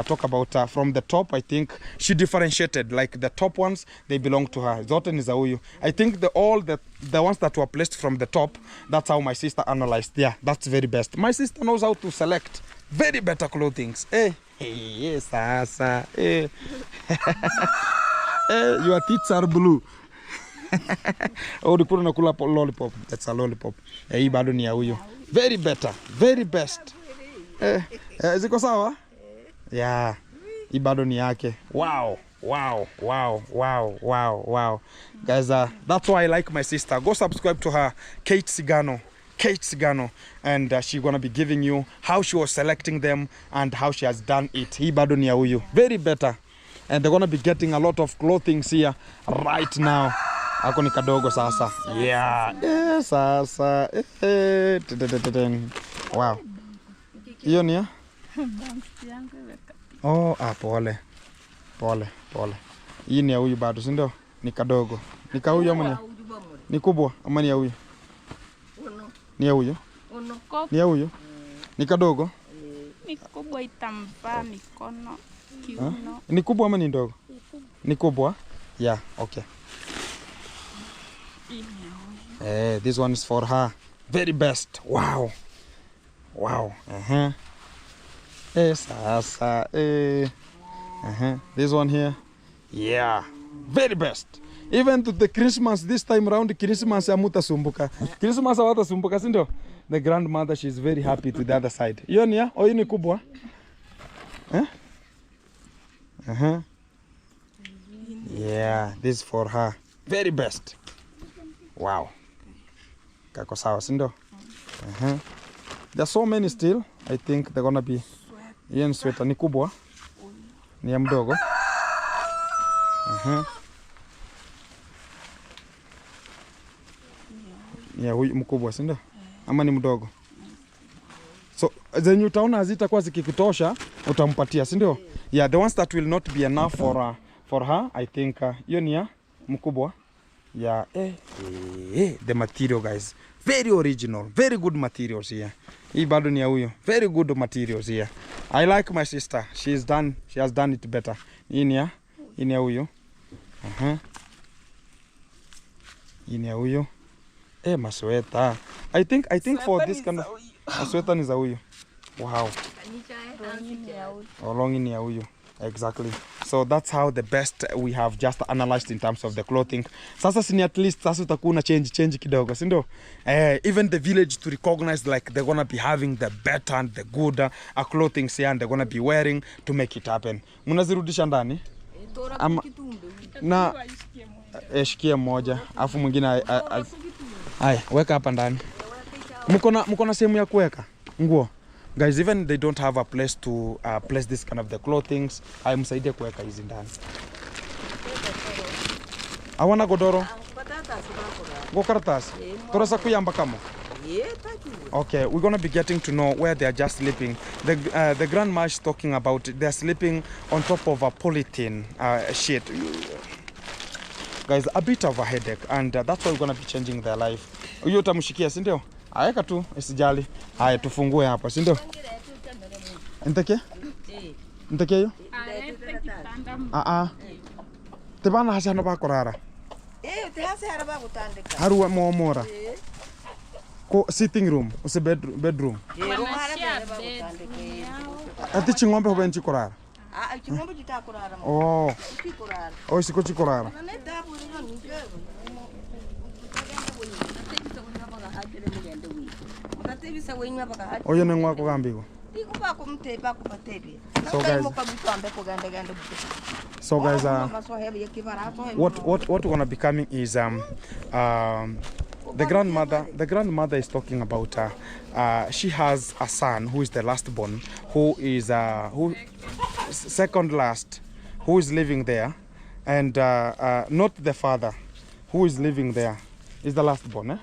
talk about from the top. I think she differentiated, like the top ones they belong to her. Zote ni za huyu. I think all the ones that were placed from the top, that's how my sister analyzed. Yeah, that's very best. My sister knows how to select very better clothings. Sasa. Your teeth are blue. Ulikuwa unakula lollipop. That's a lollipop. Hii bado ni ya huyo. Very better, very best. Ziko sawa? Yeah. Hii bado ni yake. Wow. Guys, that's why I like my sister. Go subscribe to her, Kate Sigano. Kate Sigano, and she's gonna be giving you how she was selecting them and how she has done it. Hii bado ni ya huyu. Very better. And they're gonna be getting a lot of clothing here right now. Ako ni kadogo sasa. Yeah. Sasa. Wow. Hiyo ni ya? Oh, pole. Pole. Hii ni ya huyu bado, si ndio? Ni kadogo. Ni ka huyu ama ni kubwa ama ni ya huyu? Ni ya huyu? Ni ya huyu? Ni kadogo? Ni kubwa itamvaa mikono, kiuno. Ni kubwa ama ni ndogo? Ni kubwa? Yeah, okay. This one is for her. Very best. Wow. Sasa. This one here. Yeah. Very best. Even to the Christmas this time around, Christmas hamutasumbuka. Christmas hawatasumbuka, si ndio? The grandmother, she's very happy to the other side. Hiyo ni ya? Hii ni kubwa? Yeah, this is for her. Very best. Wow. Kako sawa, si ndio? There's so many still. I think they're gonna be. Hiyo ni sweater ni kubwa. Ni ya mdogo. Ya huyu mkubwa, si ndio? Ama ni mdogo? So zenye utaona hazitakuwa zikikutosha utampatia, si ndio? Yeah, the ones that will not be enough for her, I think hiyo ni ya mkubwa. Yeah, the material, guys, very original, very good materials here. Hii bado ni ya huyo. Very good materials here. I like my sister. She has done it better. Hii ni ya huyo. Hii ni ya huyo. Masweta. I think for this kind of masweta ni za huyo. Wow. Long ni ya huyo. Exactly. So that's how the best we have just analyzed in terms of the clothing. Sasa sini at least sasa utakuwa na change kidogo, si ndio? Even the village to recognize like they're gonna be having the better and the good clothing here and they're gonna be wearing to make it happen. Mnazirudisha ndani? Na shikia moja, afu mwingine weka hapa ndani. Mko na sehemu ya kuweka nguo? Guys, even they don't have a place to place this kind of the clothings. Msaidie kuweka hizi ndani. Hawana godoro? Gokartas. Torasa kuyamba kamo? Okay, we're going to be getting to know where they are just sleeping. The grandma is talking about they're sleeping on top of a polythene sheet. Guys, a bit of a headache, and that's why we're going to be changing their life. Huyo utamshikia, si ndio? Aweka tu, isijali. Haya, tufungue hapa, si ndio? Nteke hiyo? Tebana hasa no bakorara. Te hasa haraba gutandika. Haruwa momora. Ko sitting room, use bedroom. Ati chingombe hobenchi korara. Chingombe chitakorara. Oh. Siko chikorara. Oyo ne ngwako gambigo. So guys, what we're gonna be coming is the grandmother is talking about she has a son who is the last born, who is who second last, who is living there, and not the father who is living there is the last born.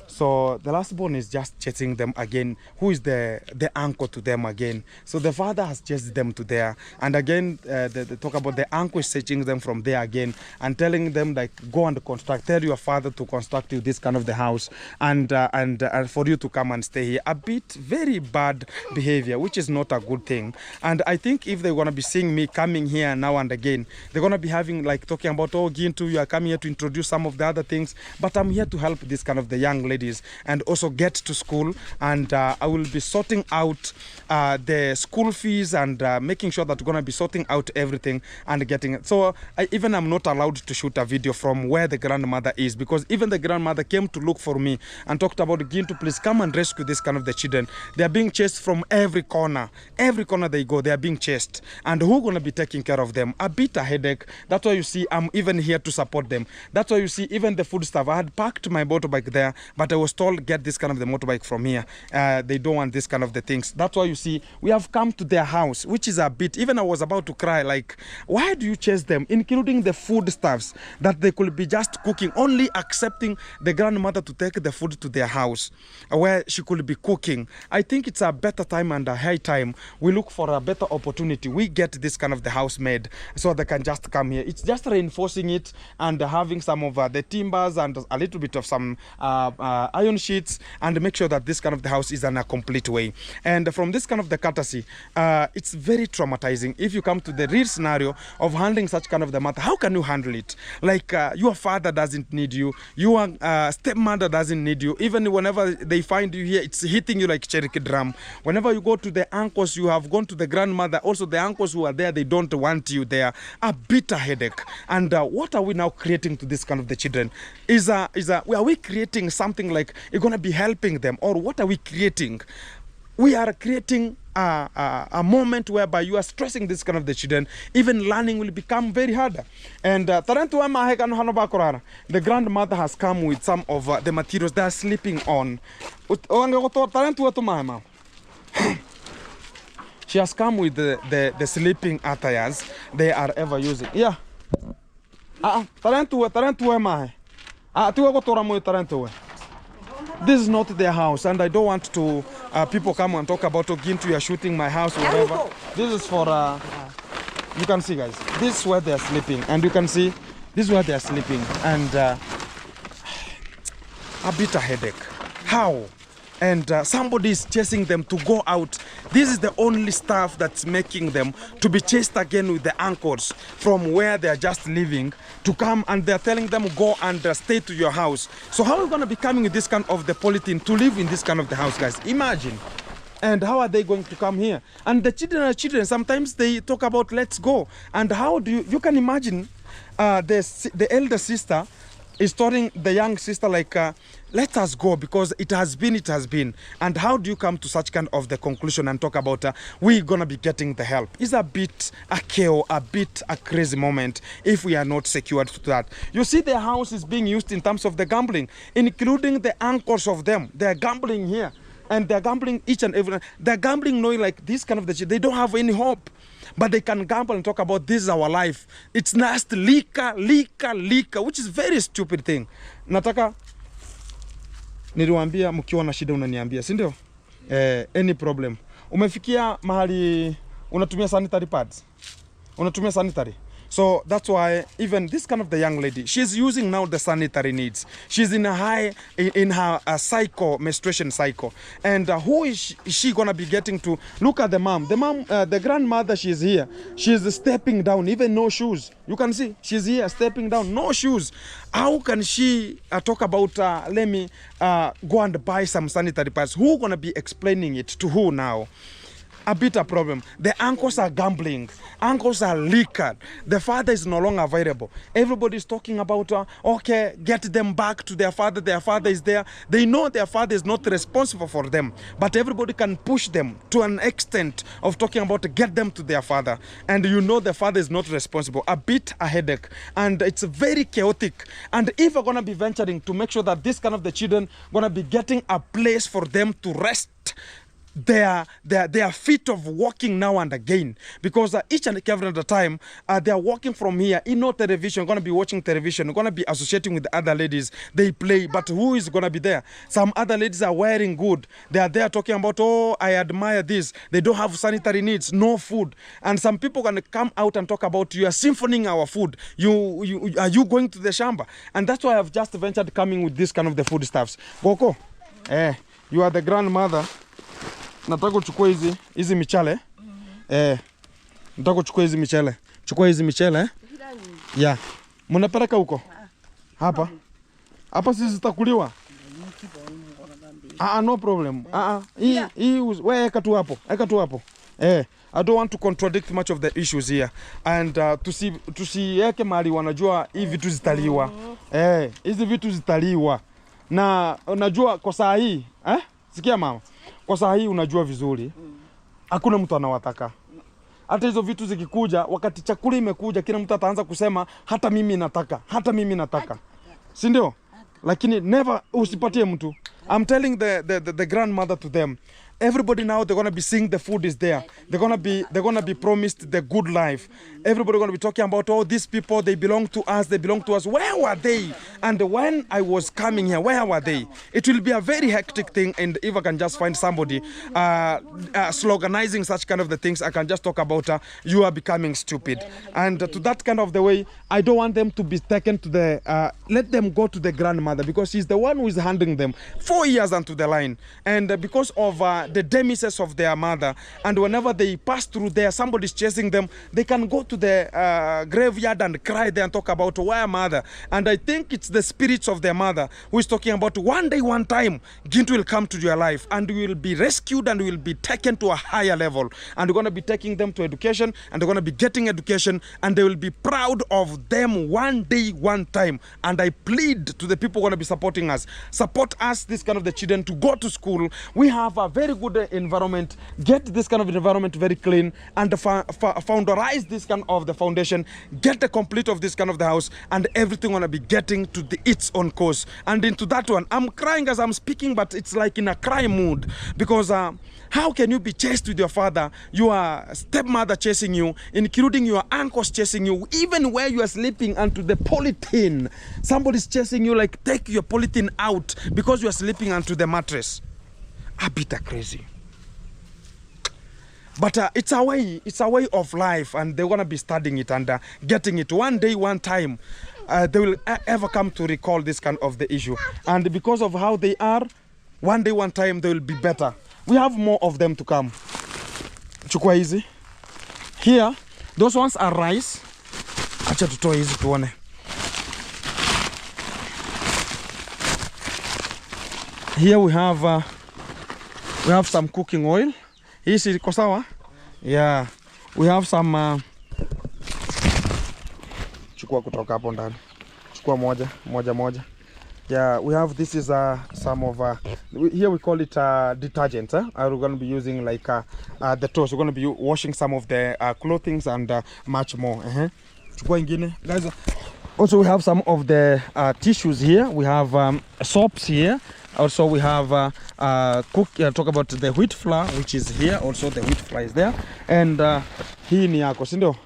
So the last born is just chasing them again. Who is the uncle to them again? So the father has chased them to there, and again they talk about the uncle is searching them from there again and telling them like go and construct. Tell your father to construct you this kind of the house and for you to come and stay here. A bit very bad behavior, which is not a good thing. And I think if they're gonna be seeing me coming here now and again, they're gonna be having like talking about Gintu, you are coming here to introduce some of the other things, but I'm here to help this kind of the young ladies and also get to school, and I will be sorting out the school fees and making sure that we're going to be sorting out everything and getting it. So I'm not allowed to shoot a video from where the grandmother is, because even the grandmother came to look for me and talked about Gintu, please come and rescue this kind of the children. They are being chased from every corner they go, they are being chased, and who's going to be taking care of them? A bit a headache. That's why you see I'm even here to support them. That's why you see even the food stuff, I had packed my motorbike there, but but I was told get this kind of the motorbike from here. They don't want this kind of the things. That's why you see we have come to their house, which is a bit, even I was about to cry, like, why do you chase them, including the foodstuffs that they could be just cooking, only accepting the grandmother to take the food to their house where she could be cooking. I think it's a better time and a high time we look for a better opportunity. We get this kind of the house made so they can just come here. It's just reinforcing it and having some of the timbers and a little bit of some iron sheets, and make sure that this kind of the house is in a complete way. And from this kind of the courtesy, it's very traumatizing. If you come to the real scenario of handling such kind of the matter, how can you handle it? Like your father doesn't need you, your stepmother doesn't need you. Even whenever they find you here, it's hitting you like cherry drum. Whenever you go to the uncles, you have gone to the grandmother, also the uncles who are there, they don't want you there. A bitter headache. And what are we now creating to this kind of the children? Are we creating something like it's going to be helping them, or what are we creating? We are creating a moment whereby you are stressing this kind of the children. Even learning will become very hard. And the grandmother has come with some of the materials they are sleeping on. She has come with the sleeping attires they are ever using. Yeah. This is not their house, and I don't want to people come and talk about Gintu, you are shooting my house or whatever. This is for you can see, guys, this is where they are sleeping, and you can see this is where they are sleeping, and a bitter headache. How? And somebody is chasing them to go out. This is the only stuff that's making them to be chased again with the uncles from where they are just living to come, and they're telling them go and stay to your house. So how are we going to be coming with this kind of the polythene to live in this kind of the house, guys? Imagine. And how are they going to come here? And the children are children. Sometimes they talk about let's go. And how do you can imagine the elder sister is telling the young sister like let us go because it has been. And how do you come to such kind of the conclusion and talk about we're gonna be getting the help? It's a bit a chaos, a bit a crazy moment if we are not secured to that. You see, their house is being used in terms of the gambling, including the uncles of them. They're gambling here, and they're gambling each and every. They're gambling knowing like this kind of they don't have any hope. But they can gamble and talk about this is our life. It's nasty, liquor, which is very stupid thing. Nataka niliwaambia mkiwa na shida unaniambia, si ndio? Any problem. Umefikia mahali unatumia sanitary pads? Unatumia sanitary? So that's why even this kind of the young lady, she's using now the sanitary needs. She's in a high, in her menstruation cycle. And who is she gonna be getting to? Look at the mom. The mom, the grandmother, she's here. She's stepping down, even no shoes. You can see, she's here stepping down, no shoes. How can she talk about, let me go and buy some sanitary pads? Who gonna be explaining it to who now? A bitter problem. The uncles are gambling. Uncles are liquored. The father is no longer available. Everybody is talking about, okay, get them back to their father. Their father is there. They know their father is not responsible for them. But everybody can push them to an extent of talking about get them to their father. And you know the father is not responsible. A bit a headache. And it's very chaotic. And if we're going to be venturing to make sure that this kind of the children going to be getting a place for them to rest their feet of walking now and again, because each and every other time they are walking from here in no television, going to be watching television, going to be associating with the other ladies, they play, but who is going to be there? Some other ladies are wearing good, they are there talking about, oh, I admire this, they don't have sanitary needs, no food. And some people are going to come out and talk about, you are siphoning our food, are you going to the shamba? And that's why I've just ventured coming with this kind of the food stuffs. Goko, you are the grandmother. Nataka kuchukua hizi michele. Nataka kuchukua hizi michele. Chukua hizi michele. Yeah. Mnapeleka huko? Hapa. Hapa sisi zitakuliwa. No problem. Hii wewe eka tu hapo. Eka tu hapo. I don't want to contradict much of the issues here. And tusiweke mahali wanajua hivi vitu zitaliwa. Hizi vitu zitaliwa. Na unajua kwa saa hii, sikia mama. Kwa saa hii unajua vizuri, hakuna mtu anawataka. Hata hizo vitu zikikuja, wakati chakula imekuja, kila mtu ataanza kusema hata mimi nataka, hata mimi nataka. Si ndio? lakini never usipatie mtu. I'm telling the grandmother to them, everybody now, they're gonna be seeing the food is there. They're gonna be promised the good life. Everybody gonna be talking about, oh, these people, they belong to us, they belong to us. Where were they? And when I was coming here, where were they? It will be a very hectic thing, and if I can just find somebody sloganizing such kind of the things, I can just talk about you are becoming stupid. And to that kind of the way, I don't want them to be taken to the, let them go to the grandmother, because she's the one who is handing them 4 years onto the line. And because of the demises of their mother, and whenever they pass through there, somebody's chasing them, they can go to the graveyard and cry there and talk about where mother. And I think it's the spirits of their mother who is talking about one day, one time, Gintu will come to your life and you will be rescued and will be taken to a higher level. And we're going to be taking them to education, and they're going to be getting education, and they will be proud of them one day, one time. And I plead to the people who are going to be supporting us, support us, this kind of the children, to go to school. We have a very good environment. Get this kind of environment very clean, and founderize this kind of the foundation, get the complete of this kind of the house, and everything going to be getting to its own course. And into that one, I'm crying as I'm speaking, but it's like in a cry mood, because how can you be chased with your father, your stepmother chasing you, including your uncles chasing you, even where you are sleeping, and to the polythene, somebody's chasing you, like take your polythene out because you are sleeping onto the mattress. A bit crazy. But it's a way of life, and they're gonna be studying it and getting it one day, one time. They will ever come to recall this kind of the issue, and because of how they are, one day, one time, they will be better. We have more of them to come. Chukua hizi. Here, those ones are rice. Acha tutoe hizi tuone. Here we have some cooking oil. Hizi iko sawa? Yeah. We have some chukua kutoka hapo ndani. Chukua moja. Yeah, we have, this is some of here we call it detergent. We're going to be using like the toast. We're going to be washing some of the clothing and much more. Chukua ingine, guys. Also, we have some of the tissues here. We have soaps here. Also, we have talk about the wheat flour, which is here. Also, the wheat flour is there. And hii ni yako, sindo?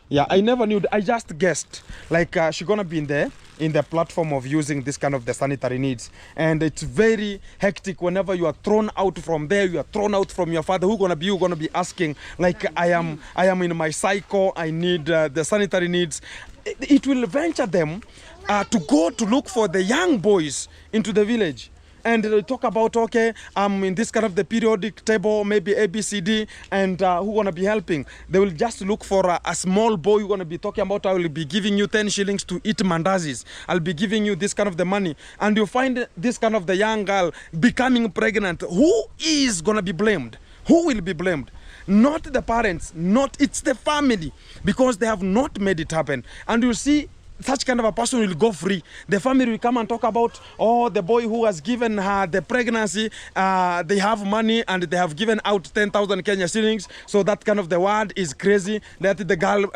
Yeah, I never knew. I just guessed. Like she's gonna be in the platform of using this kind of the sanitary needs, and it's very hectic whenever you are thrown out from there. You are thrown out from your father. Who's gonna be asking, like, I am in my cycle. I need the sanitary needs. It will venture them to go to look for the young boys into the village. And they talk about, okay, I'm in this kind of the periodic table, maybe ABCD, and who gonna be helping? They will just look for a small boy who gonna be talking about, I will be giving you 10 shillings to eat mandazis. I'll be giving you this kind of the money. And you find this kind of the young girl becoming pregnant. Who is gonna be blamed? Who will be blamed? Not the parents, it's the family, because they have not made it happen. And you see, such kind of a person will go free. The family will come and talk about, oh, the boy who has given her the pregnancy, they have money and they have given out 10,000 Kenya shillings. So that kind of the word is crazy. Let the girl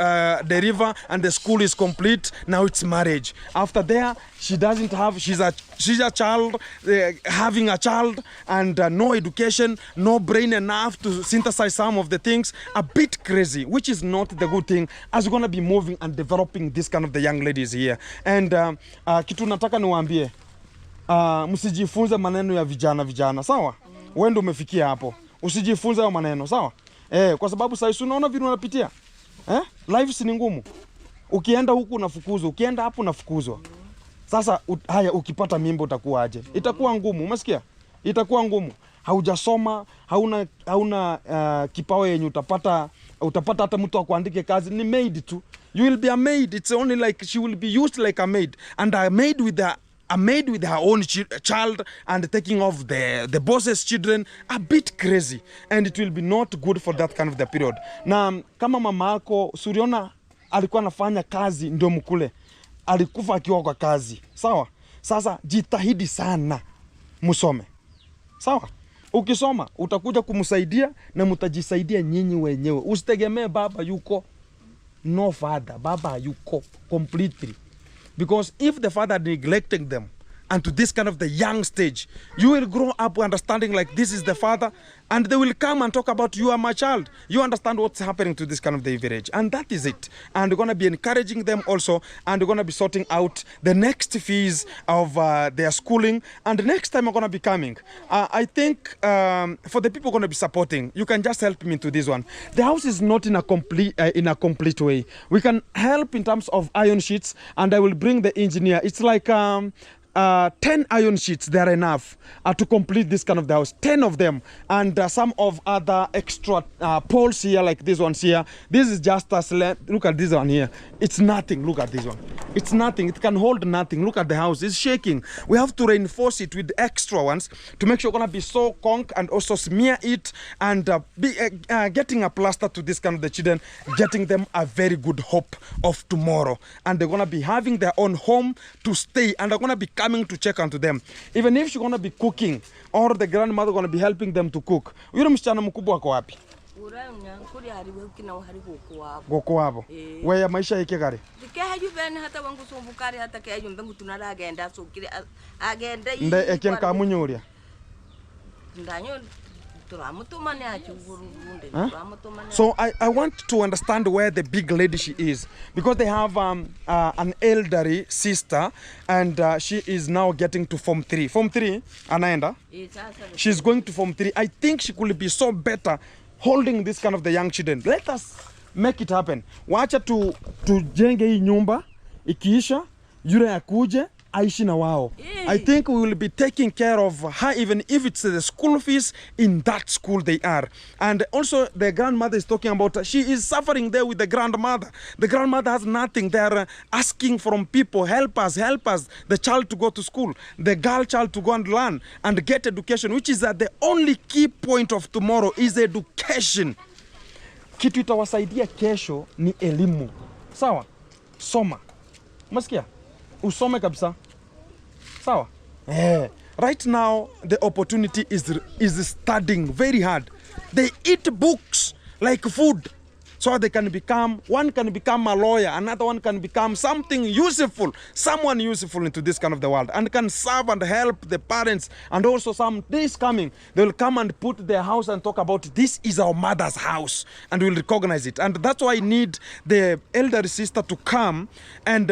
deliver and the school is complete. Now it's marriage. After there, she doesn't have, she's a child, having a child, and no education, no brain enough to synthesize some of the things. A bit crazy, which is not the good thing, as we're going to be moving and developing this kind of the young ladies here. And kitu nataka niwaambie, msijifunze maneno ya vijana, sawa? Wewe ndio umefikia hapo. Usijifunze hayo maneno, sawa? Kwa sababu sasa unaona vile unapitia. Life si ngumu. Ukienda huku unafukuzwa, ukienda hapo unafukuzwa. Sasa haya, ukipata mimba utakuwa aje? Itakuwa ngumu, umesikia? Itakuwa ngumu. Haujasoma, hauna kipawa yenye utapata hata mtu akuandike kazi, ni maid tu. You will be a maid. It's only like she will be used like a maid, and a maid with her own child and taking off the boss's children, a bit crazy, and it will be not good for that kind of the period. Na kama mama yako Suriona alikuwa anafanya kazi ndio mkule, alikufa akiwa kwa kazi, sawa? Sasa jitahidi sana musome, sawa? Ukisoma utakuja kumsaidia na mtajisaidia nyinyi wenyewe. Usitegemee baba yuko. No father, baba yuko completely. Because if the father neglecting them, and to this kind of the young stage. You will grow up understanding like this is the father, and they will come and talk about you are my child. You understand what's happening to this kind of the village, and that is it. And we're going to be encouraging them also, and we're going to be sorting out the next fees of their schooling, and the next time we're going to be coming. I think for the people going to be supporting, you can just help me into this one. The house is not in a complete way. We can help in terms of iron sheets, and I will bring the engineer. It's like 10 iron sheets, they are enough to complete this kind of the house. 10 of them, and some of other extra poles here, like this ones here. This is just a slab. Look at this one here. It's nothing. Look at this one. It's nothing. It can hold nothing. Look at the house. It's shaking. We have to reinforce it with extra ones to make sure we're gonna be so conk, and also smear it, and be getting a plaster to this kind of the children, getting them a very good hope of tomorrow, and they're gonna be having their own home to stay, and they're gonna be coming to check onto them, even if she's gonna be cooking, or the grandmother gonna be helping them to cook. Yule msichana mkubwa ako wapi? Goko wabo. Wewe maisha yake gari. Nda ekian kamunyoria. Huh? So I want to understand where the big lady she is, because they have an elderly sister, and she is now getting to Form 3. Form 3, anaenda. She's going to Form 3. I think she could be so better holding this kind of the young children. Let us make it happen. Wacha tujenge hii nyumba, ikiisha yule akuje aishi na wao. I think we will be taking care of her, even if it's the school fees in that school they are. And also the grandmother is talking about, she is suffering there with the grandmother. The grandmother has nothing. They are asking from people, help us, the child to go to school, the girl child to go and learn and get education, which is that the only key point of tomorrow is education. Kitu itawasaidia kesho ni elimu. Sawa? Soma. Masikia? Usome kabisa. Sawa? Right now the opportunity is studying very hard. They eat books like food, so they can become, one can become a lawyer, another one can become something useful, someone useful into this kind of the world, and can serve and help the parents. And also some days coming, they will come and put their house and talk about, this is our mother's house, and we'll recognize it. And that's why I need the elder sister to come and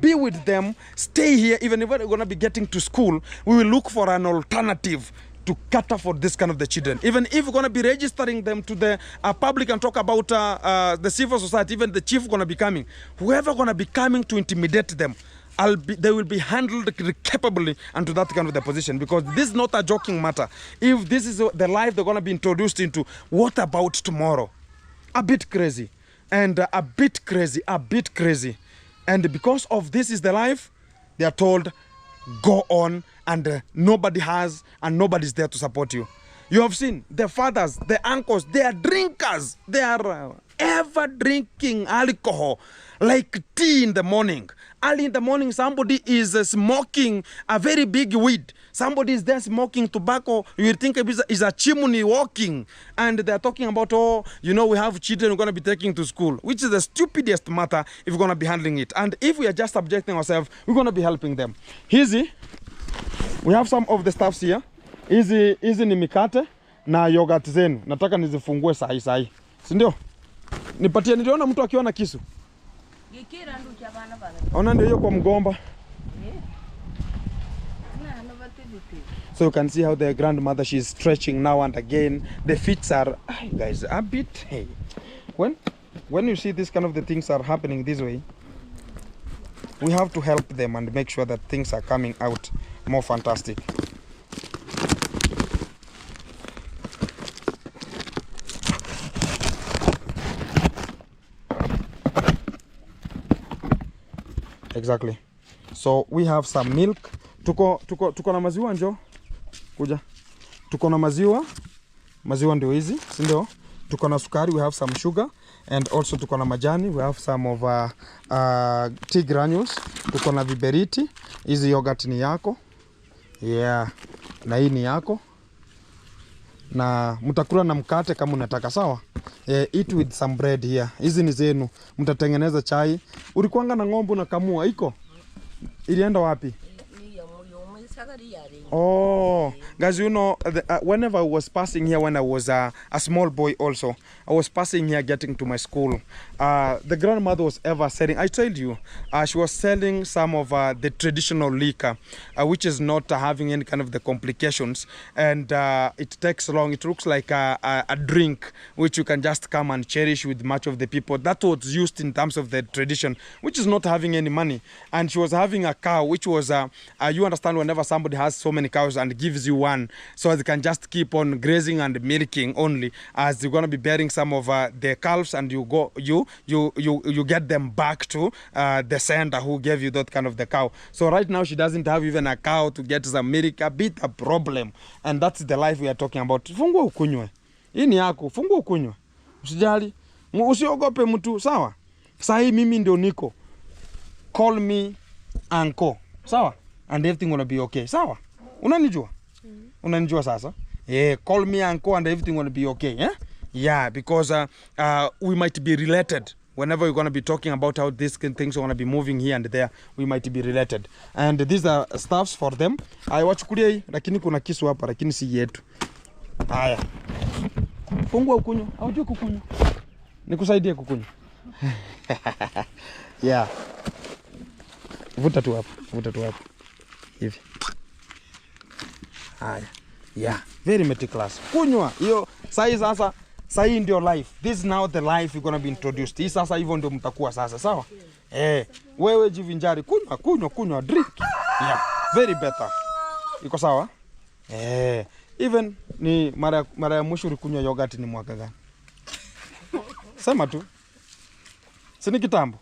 be with them, stay here. Even if we're going to be getting to school, we will look for an alternative to cater for this kind of the children. Even if we're going to be registering them to the public and talk about the civil society, even the chief going to be coming, whoever going to be coming to intimidate them, they will be handled capably and to that kind of the position, because this is not a joking matter. If this is the life they're going to be introduced into, what about tomorrow? A bit crazy, and a bit crazy. And because of this is the life, they are told, go on, and nobody has, and nobody's there to support you. You have seen the fathers, the uncles, they are drinkers. They are ever drinking alcohol, like tea in the morning. Early in the morning, somebody is smoking a very big weed. Somebody is there smoking tobacco. You will think it's a chimney walking. And they're talking about, oh, you know, we have children we're going to be taking to school, which is the stupidest matter if we're going to be handling it. And if we are just subjecting ourselves, we're going to be helping them. Hizi, we have some of the stuffs here. Hizi ni mikate na yogurt zenu. Nataka nizifungue sahi. Si ndio? Nipatie, niliona mtu akiwa na kisu. Ona ndio hiyo kwa mgomba. So you can see how the grandmother, she's stretching now and again. The feet are, guys, a bit, hey. When you see this kind of the things are happening this way, we have to help them and make sure that things are coming out more fantastic. Exactly. So we have some milk. Tuko na maziwa njo. Kuja. Tuko na maziwa ndio hizi, si ndio? Tuko na sukari, we have some sugar, and also tuko na majani, we have some of tea granules. Tuko na viberiti, hizi yogurt ni yako. Yeah. Na hii ni yako. Na mtakula na mkate kama unataka, sawa? Eat with some bread here. Hizi ni zenu. Mtatengeneza chai. Ulikuanga na ng'ombe na kamua iko? Ilienda wapi? Oh, guys, you know, whenever I was passing here when I was a small boy also, I was passing here getting to my school. The grandmother was ever selling, I told you, she was selling some of the traditional liquor, which is not having any kind of the complications. And it takes long. It looks like a drink, which you can just come and cherish with much of the people. That was used in terms of the tradition, which is not having any money. And she was having a cow, which was, you understand, whenever somebody has so many cows and gives you one, so they can just keep on grazing and milking only, as they're going to be bearing some of the calves, and you get them back to the sender who gave you that kind of the cow. So right now she doesn't have even a cow to get some milk, a bit a problem, and that's the life we are talking about. Fungua ukunywe, hii ni yako, fungua ukunywe, usijali, usiogope mtu, sawa? Sahi mimi ndio niko, call me uncle, sawa? And everything gonna be okay, sawa? Unanijua? Unanijua sasa? Yeah, call me uncle and everything gonna be okay, yeah? Yeah, because we might be related. Whenever we're gonna be talking about how these things are gonna be moving here and there, we might be related. And these are stuffs for them. Wachukulia hii, lakini kuna kisu hapa, lakini si yetu. Haya. Fungua ukunywa, haujui kukunywa. Nikusaidie kukunywa. Yeah. Vuta tu hapa. Hivi. Haya. Yeah, very meticulous. Kunywa, hiyo sasa sahi ndio life. This is now the life you're gonna be introduced. Hii sasa hivyo ndio mtakuwa sasa, sawa? Wewe jivinjari, kunywa, drink. Yeah, very better. Iko sawa? Even ni mara ya mwisho ulikunywa yogurt ni mwaka gani? Sema tu. Sini kitambo.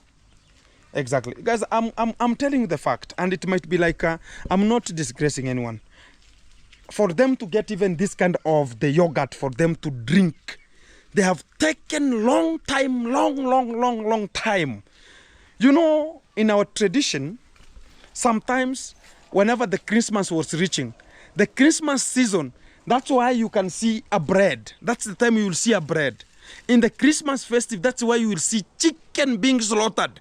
Exactly. Guys, I'm telling you the fact, and it might be like I'm not disgracing anyone. For them to get even this kind of the yogurt for them to drink, they have taken long time. You know, in our tradition, sometimes whenever the Christmas was reaching, the Christmas season, that's why you can see a bread. That's the time you will see a bread. In the Christmas festive, that's why you will see chicken being slaughtered.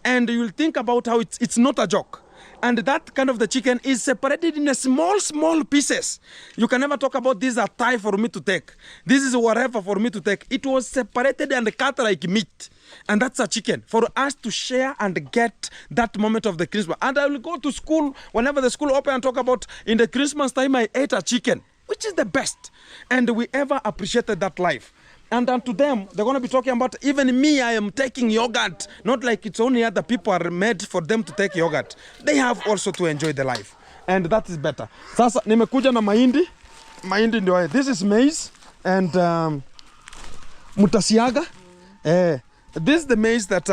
And you will think about how it's not a joke. And that kind of the chicken is separated in a small pieces. You can never talk about this is a thigh for me to take. This is whatever for me to take. It was separated and cut like meat. And that's a chicken for us to share and get that moment of the Christmas. And I will go to school whenever the school open and talk about in the Christmas time I ate a chicken, which is the best. And we ever appreciated that life. And then to them, they're going to be talking about, even me, I am taking yogurt. Not like it's only other people are made for them to take yogurt. They have also to enjoy the life. And that is better. Sasa, nimekuja na mahindi. Mahindi ndio. This is maize and mutasiaga. This is the maize that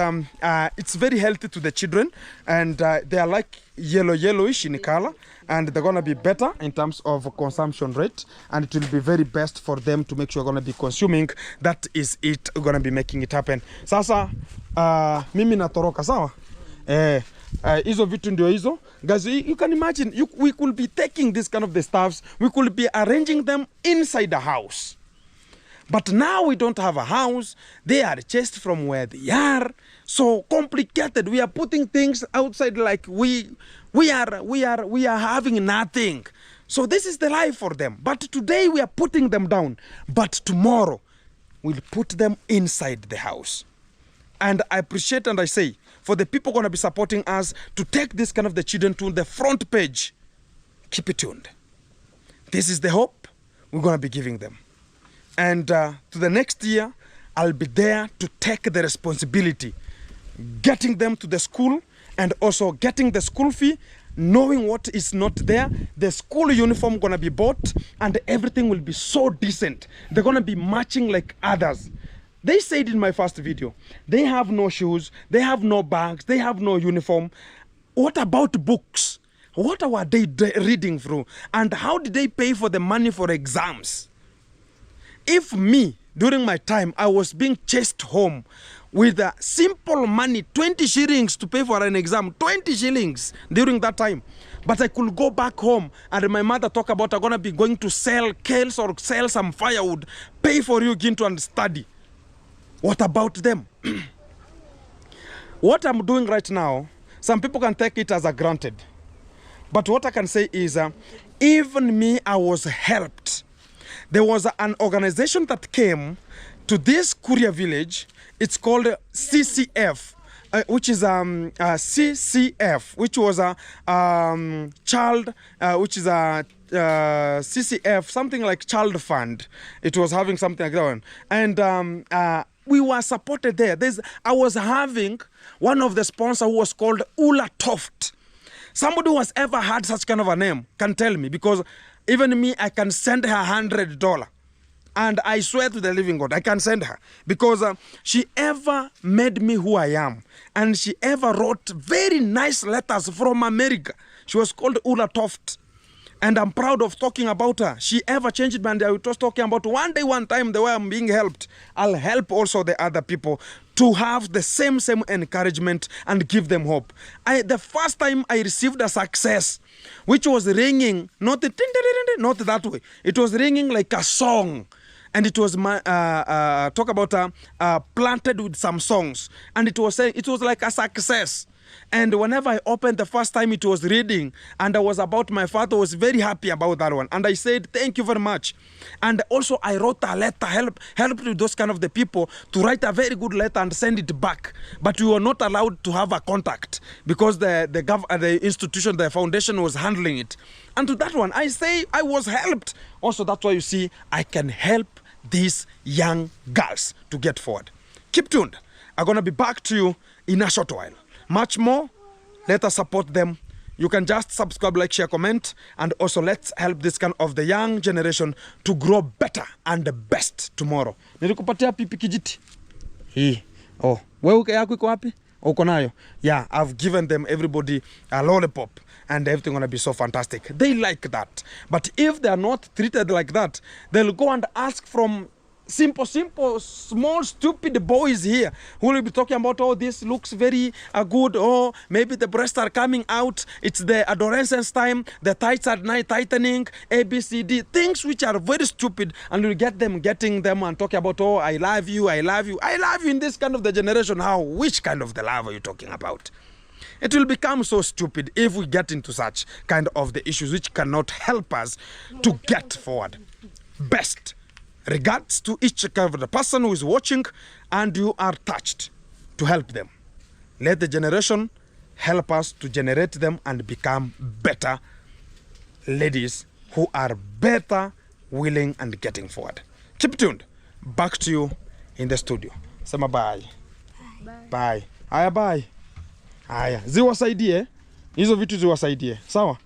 it's very healthy to the children. And they are like yellowish in color. And they're going to be better in terms of consumption rate, and it will be very best for them to make sure you're going to be consuming. That is it, going to be making it happen. Sasa mimi natoroka, sawa? Hizo vitu ndio hizo. Guys, you can imagine, we could be taking this kind of the stuffs, we could be arranging them inside a house. But now we don't have a house. They are chased from where they are. So complicated. We are putting things outside like we are having nothing. So this is the life for them. But today we are putting them down. But tomorrow we'll put them inside the house. And I appreciate and I say, for the people going to be supporting us to take this kind of the children to the front page, keep it tuned. This is the hope we're going to be giving them. And to the next year, I'll be there to take the responsibility, getting them to the school and also getting the school fee, knowing what is not there. The school uniform gonna be bought and everything will be so decent. They're gonna be matching like others. They said in my first video, they have no shoes, they have no bags, they have no uniform. What about books? What are they reading through? And how did they pay for the money for exams? If me, during my time, I was being chased home with a simple money, 20 shillings to pay for an exam, 20 shillings during that time. But I could go back home and my mother talk about I'm going to be going to sell kales or sell some firewood, pay for you, Gintu, and study. What about them? What I'm doing right now, some people can take it as a granted. But what I can say is, even me, I was helped. There was an organization that came to this Kuria village. It's called CCF, which is CCF, which was a child, which is a CCF, something like child fund. It was having something like that one. And we were supported there. I was having one of the sponsors who was called Ula Toft. Somebody who has ever had such kind of a name can tell me, because even me, I can send her $100. And I swear to the living God, I can send her, because she ever made me who I am. And she ever wrote very nice letters from America. She was called Ula Toft. And I'm proud of talking about her. She ever changed me, and I was talking about one day, one time, the way I'm being helped. I'll help also the other people to have the same encouragement and give them hope. The first time I received a success, which was ringing, not that way. It was ringing like a song. And it was talk about planted with some songs. And it was saying it was like a success. And whenever I opened the first time, it was reading, and I was about my father, was very happy about that one. And I said, thank you very much. And also I wrote a letter, helped with those kind of the people to write a very good letter and send it back. But we were not allowed to have a contact, because the institution, the foundation was handling it. And to that one, I say I was helped. Also, that's why you see, I can help these young girls to get forward. Keep tuned. I'm going to be back to you in a short while. Much more, let us support them. You can just subscribe, like, share, comment, and also let's help this kind of the young generation to grow better and the best tomorrow. Nilikupatia pipi kijiti. Hii. Oh, wewe yako iko wapi? Uko nayo? Yeah, I've given them everybody a lollipop, and everything gonna be so fantastic. They like that. But if they are not treated like that, they'll go and ask from simple, small, stupid boys here who will be talking about, oh, this looks very good. Oh, maybe the breasts are coming out. It's the adolescence time. The tights are tightening. A, B, C, D. Things which are very stupid. And you get them getting them and talking about, oh, I love you, I love you. I love you in this kind of the generation. How? Which kind of the love are you talking about? It will become so stupid if we get into such kind of the issues which cannot help us to get forward. Best regards to each kind of the person who is watching, and you are touched to help them. Let the generation help us to generate them and become better ladies who are better, willing, and getting forward. Keep tuned. Back to you in the studio. Sema bye. Bye. Haya, bye. Haya, ziwasaidie. Hizo vitu ziwasaidie. Sawa?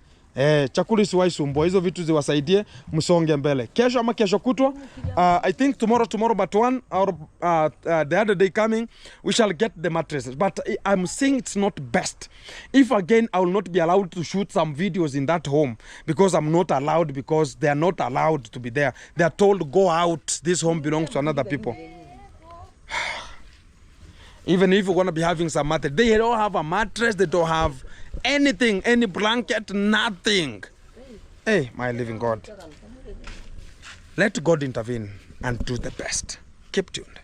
Chakula isiwahi sumbua. Hizo vitu ziwasaidie, msonge mbele. Kesho ama kesho kutwa, I think tomorrow but one, or the other day coming, we shall get the mattresses. But I'm saying it's not best. If again, I will not be allowed to shoot some videos in that home, because I'm not allowed, because they are not allowed to be there. They are told, go out. This home belongs to another people. Even if you're going to be having some mattress, they don't have a mattress, they don't have anything, any blanket, nothing. Hey, my living God. Let God intervene and do the best. Keep tuned.